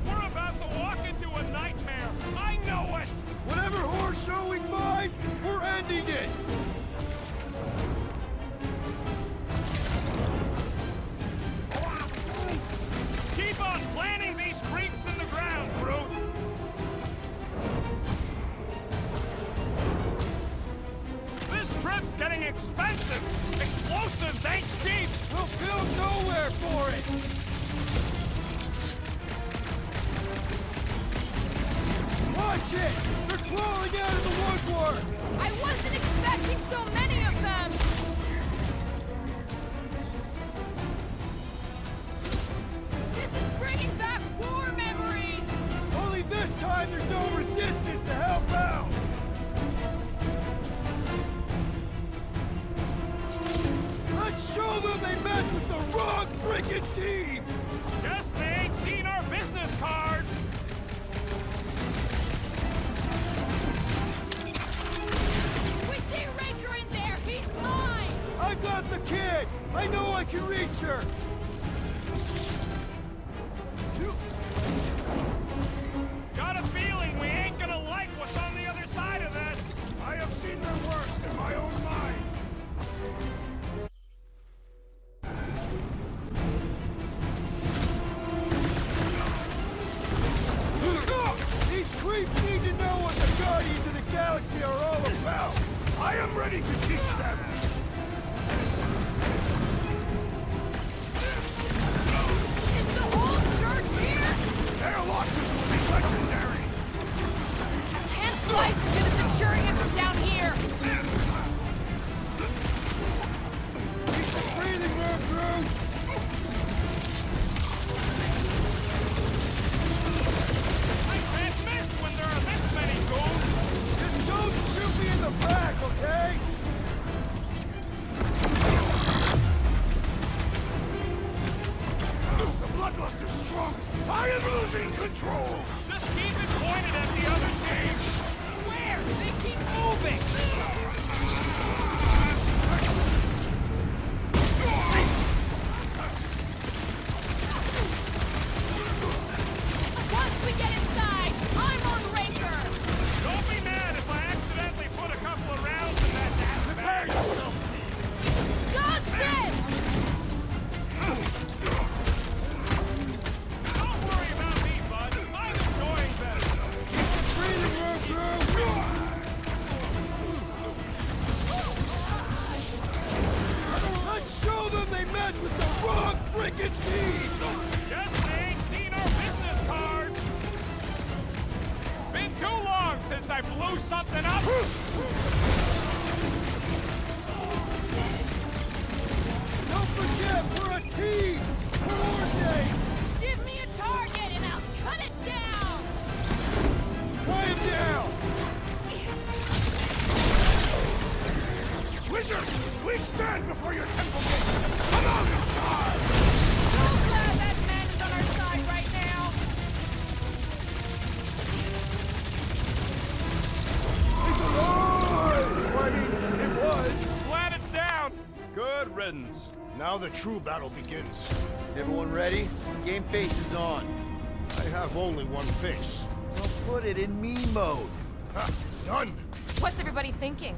[SPEAKER 5] We're about to walk into a nightmare! I know it! Whatever horse show we find, we're ending it! Keep on planting these creeps in the ground, Groot! This trip's getting expensive! Explosives ain't cheap! We'll build Knowhere for it! Watch it! They're crawling out of the woodwork!
[SPEAKER 4] I wasn't expecting so many of them! This is bringing back war memories!
[SPEAKER 5] Only this time there's no resistance to help out! Let's show them they messed with the wrong freaking team! Guess they ain't seen our business card!
[SPEAKER 4] We see Raker in there! He's mine!
[SPEAKER 5] I got the kid! I know I can reach her! Got a feeling we ain't gonna like what's on the other side of this! I have seen their worst in my own mind! These creeps need to know what the Guardians of the Galaxy are all about! I am ready to teach them!
[SPEAKER 4] Is the whole church here?
[SPEAKER 5] Their losses will be legendary!
[SPEAKER 4] Can't slice into the Centurion from down here!
[SPEAKER 5] Keep the breathing room, Groot! I can't miss when there are this many goons! Just don't shoot me in the back, okay? The bloodluster's strong! I am losing control! Just keep it pointed at the other team! Where? They keep moving!
[SPEAKER 4] Once we get inside, I'm on Raker!
[SPEAKER 5] Don't be mad if I accidentally put a couple of rounds in that gas bag! Prepare yourself!
[SPEAKER 4] Dodge this!
[SPEAKER 5] Don't worry about me, bud. I'm enjoying this. Breathing room, Groot. Let's show them they messed with the wrong freaking team. Guess they ain't seen our business card. Been too long since I blew something up. Don't forget, we're a team. Coordinate.
[SPEAKER 4] Give me a target and I'll cut it down!
[SPEAKER 5] Quiet down! Wizard! We stand before your temple gates! Come on, charge!
[SPEAKER 4] So glad that man is on our side right now!
[SPEAKER 5] It's alive! I mean, it was.
[SPEAKER 3] Glad it's down. Good riddance.
[SPEAKER 5] Now the true battle begins.
[SPEAKER 1] Everyone ready? Game face is on.
[SPEAKER 5] I have only one fix.
[SPEAKER 1] Well, put it in me mode.
[SPEAKER 5] Ha! Done!
[SPEAKER 11] What's everybody thinking?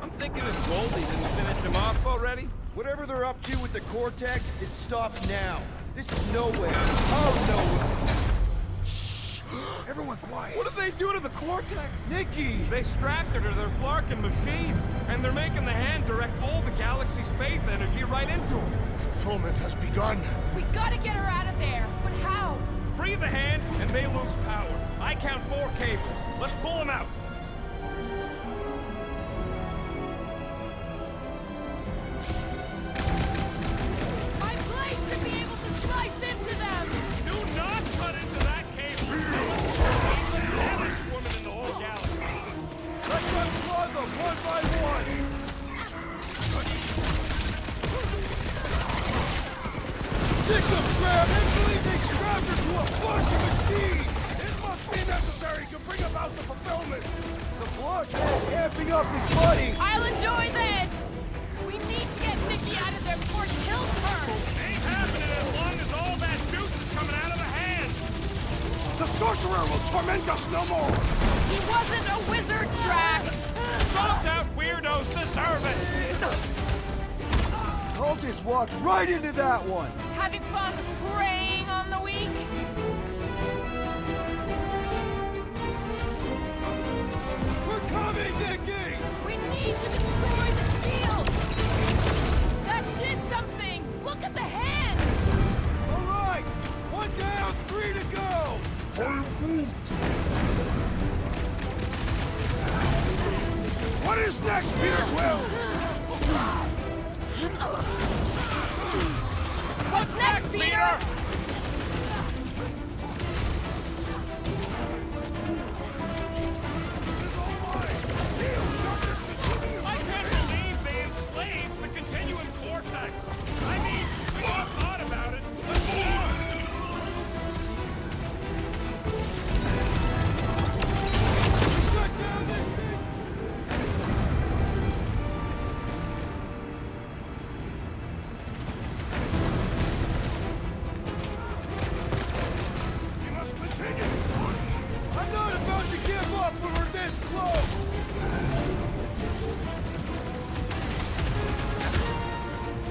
[SPEAKER 3] I'm thinking if Goldie didn't finish him off already.
[SPEAKER 1] Whatever they're up to with the Cortex, it stops now. This is Knowhere. Oh, Knowhere. Shh! Everyone quiet.
[SPEAKER 3] What did they do to the Cortex?
[SPEAKER 1] Nikki!
[SPEAKER 3] They strapped her to their Flarkin machine, and they're making the hand direct all the galaxy's faith energy right into her.
[SPEAKER 5] Fulfillment has begun.
[SPEAKER 4] We gotta get her out of there, but how?
[SPEAKER 3] Free the hand, and they lose power. I count 4 cables. Let's pull them out.
[SPEAKER 4] My blade should be able to slice into them!
[SPEAKER 3] Do not cut into that cable. It's the baddest woman in the whole galaxy.
[SPEAKER 5] Let's unplug them one by one! Sick of crap! I believe they strapped her to a Flarkin machine! It must be necessary to bring about the fulfillment.
[SPEAKER 1] The blockhead's amping up his buddies!
[SPEAKER 4] I'll enjoy this! We need to get Nikki out of there before it kills her!
[SPEAKER 5] Ain't happening as long as all that juice is coming out of the hand. The sorcerer will torment us no more.
[SPEAKER 4] He wasn't a wizard, Drax!
[SPEAKER 5] Dropped out weirdos deserve it.
[SPEAKER 1] Cultist walked right into that one!
[SPEAKER 4] Having fun preying on the weak?
[SPEAKER 1] We're coming, Nikki!
[SPEAKER 4] We need to destroy the shield! That did something! Look at the hand!
[SPEAKER 1] All right! 1 down, 3 to go!
[SPEAKER 5] What is next, Peter Quill?
[SPEAKER 4] What's next, Peter?
[SPEAKER 5] I can't believe they enslaved the continuum vortex. I mean, we all thought about it, but
[SPEAKER 1] Shut down this thing!
[SPEAKER 5] we must continue.
[SPEAKER 1] I'm not about to give up when we're this close!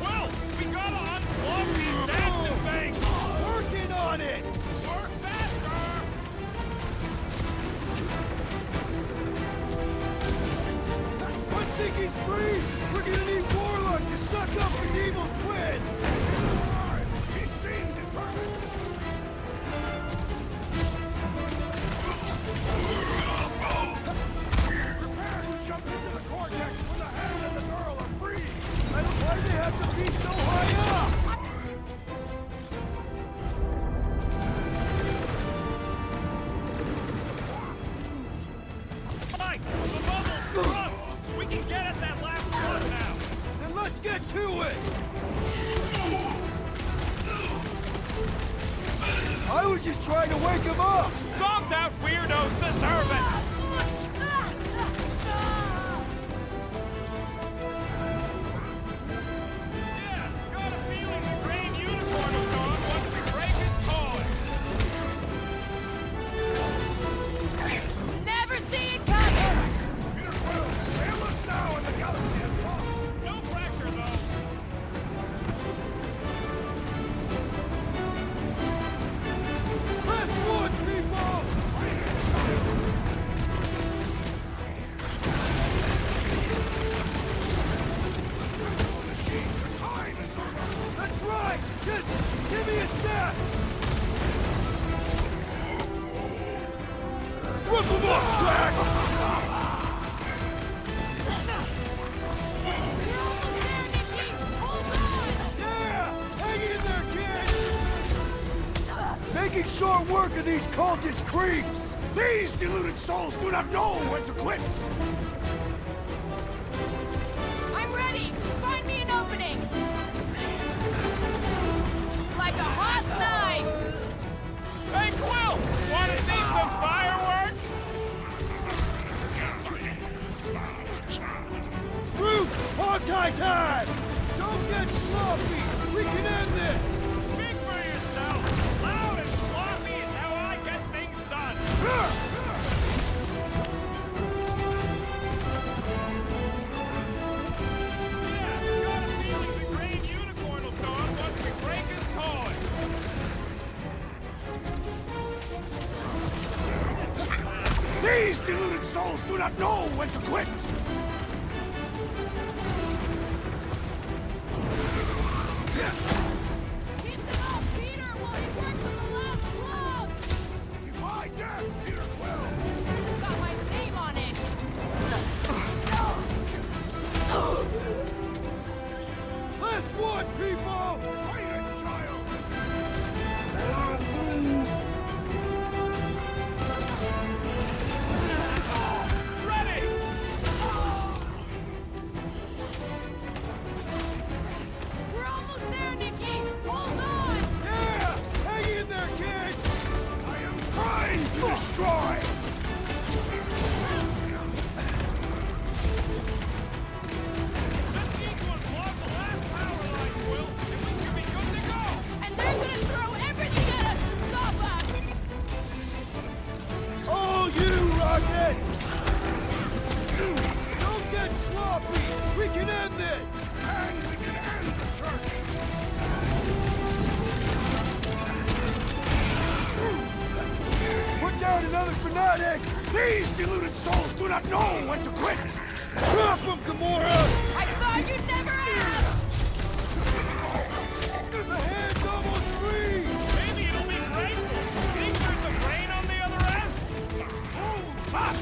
[SPEAKER 5] Well, we gotta unplug these nasty things.
[SPEAKER 1] Working on it!
[SPEAKER 5] Work faster.
[SPEAKER 1] Once Nikki's free, we're gonna need Warlock to suck up his evil twin!
[SPEAKER 5] He seemed determined. Prepare to jump into the cortex when the hand and the girl are free.
[SPEAKER 1] Why do they have to be so high up?
[SPEAKER 5] Mike, the bubble's rough. We can get at that last one now.
[SPEAKER 1] Then let's get to it! I was just trying to wake him up!
[SPEAKER 5] Zombed out weirdos deserve it. Yeah, got a feeling the green unicorn will come once we break his toy.
[SPEAKER 4] Never see it coming!
[SPEAKER 5] Peter Quill, hail us now and the galaxy is lost. No pressure, though.
[SPEAKER 1] Last one, people!
[SPEAKER 5] Time is over.
[SPEAKER 1] That's right! Just give me a sec!
[SPEAKER 5] Rip them up, Drax!
[SPEAKER 1] Yeah! Hang in there, kid! Making short work of these cultist creeps!
[SPEAKER 5] These deluded souls do not know when to quit.
[SPEAKER 4] I'm ready! Just find me an opening! Like a hot knife!
[SPEAKER 5] Hey, Quill! Want to see some fireworks?
[SPEAKER 1] Root! Hog-tie time! Don't get sloppy! We can end this!
[SPEAKER 5] Speak for yourself. Loud and sloppy is how I get things done. Yeah, got a feeling the green unicorn will show up once we break his toy. These deluded souls do not know when to quit.
[SPEAKER 4] Keep them off Peter while he works on the last plug!
[SPEAKER 5] Defy death, Peter Quill.
[SPEAKER 4] This has got my name on it!
[SPEAKER 1] Last one, people!
[SPEAKER 5] Fight it, child. Ready!
[SPEAKER 4] We're almost there, Nikki!
[SPEAKER 5] We can end this! And we can end the church! Put down another fanatic! These deluded souls do not know when to quit! Drop them, Gamora!
[SPEAKER 4] I thought you'd never ask!
[SPEAKER 5] The hand's almost free!
[SPEAKER 12] Maybe it'll be rainbow. Think there's a rain on the other end?
[SPEAKER 5] Oh, fuck!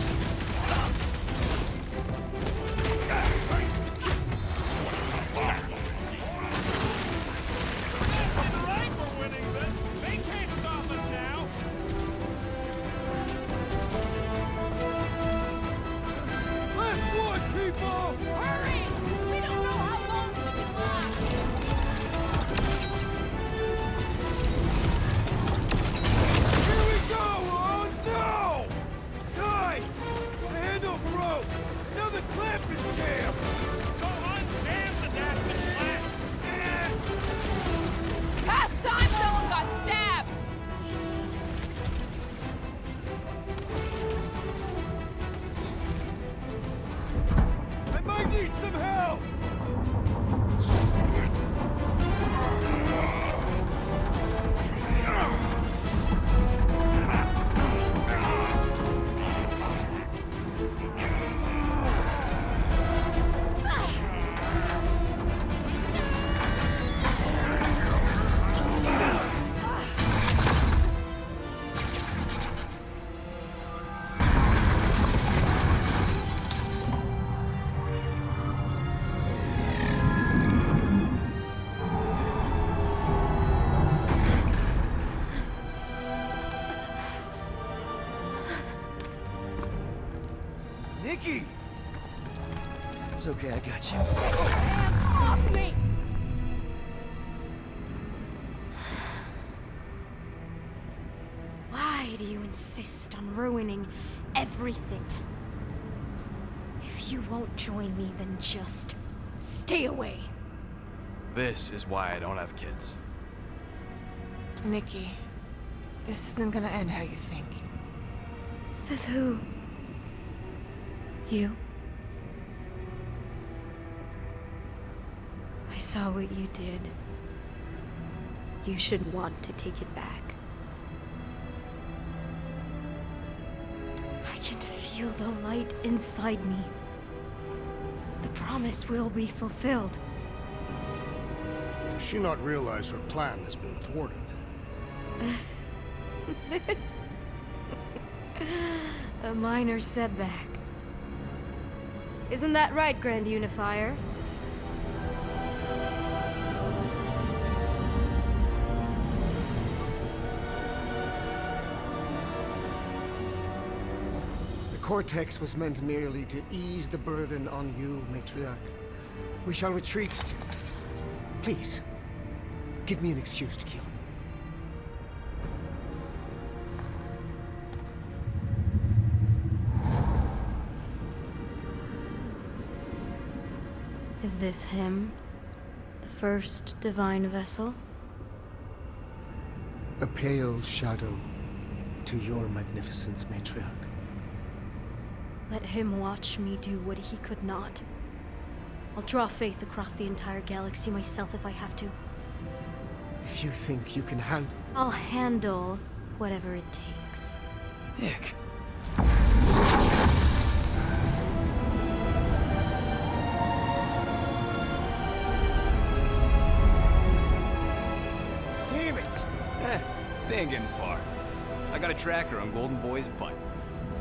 [SPEAKER 12] We're right for winning this. They can't stop us now.
[SPEAKER 5] Last one, people!
[SPEAKER 4] Hurry! We don't know how long she can last!
[SPEAKER 5] Here we go! Oh no! Guys! The handle broke! Now the clamp is jammed!
[SPEAKER 12] So unjam the dastard clamp.
[SPEAKER 4] Past time someone got stabbed!
[SPEAKER 5] I might need some help!
[SPEAKER 1] Nikki! It's okay, I got you.
[SPEAKER 4] Off me!
[SPEAKER 6] Why do you insist on ruining everything? If you won't join me, then just stay away.
[SPEAKER 3] This is why I don't have kids.
[SPEAKER 11] Nikki, this isn't gonna end how you think.
[SPEAKER 6] Says who? You? I saw what you did. You should want to take it back. I can feel the light inside me. The promise will be fulfilled.
[SPEAKER 5] Does she not realize her plan has been thwarted?
[SPEAKER 6] This. A minor setback. Isn't that right, Grand Unifier?
[SPEAKER 9] The Cortex was meant merely to ease the burden on you, Matriarch. We shall retreat. Please, give me an excuse to kill him.
[SPEAKER 6] Is this him? The first divine vessel?
[SPEAKER 9] A pale shadow to your magnificence, Matriarch.
[SPEAKER 6] Let him watch me do what he could not. I'll draw faith across the entire galaxy myself if I have to.
[SPEAKER 9] If you think you can handle...
[SPEAKER 6] I'll handle whatever it takes.
[SPEAKER 1] Nick.
[SPEAKER 5] Damn it!
[SPEAKER 3] They ain't getting far. I got a tracker on Golden Boy's butt.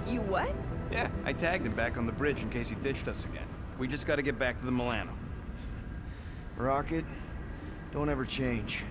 [SPEAKER 4] You what?
[SPEAKER 3] Yeah, I tagged him back on the bridge in case he ditched us again. We just gotta get back to the Milano.
[SPEAKER 1] Rocket, don't ever change.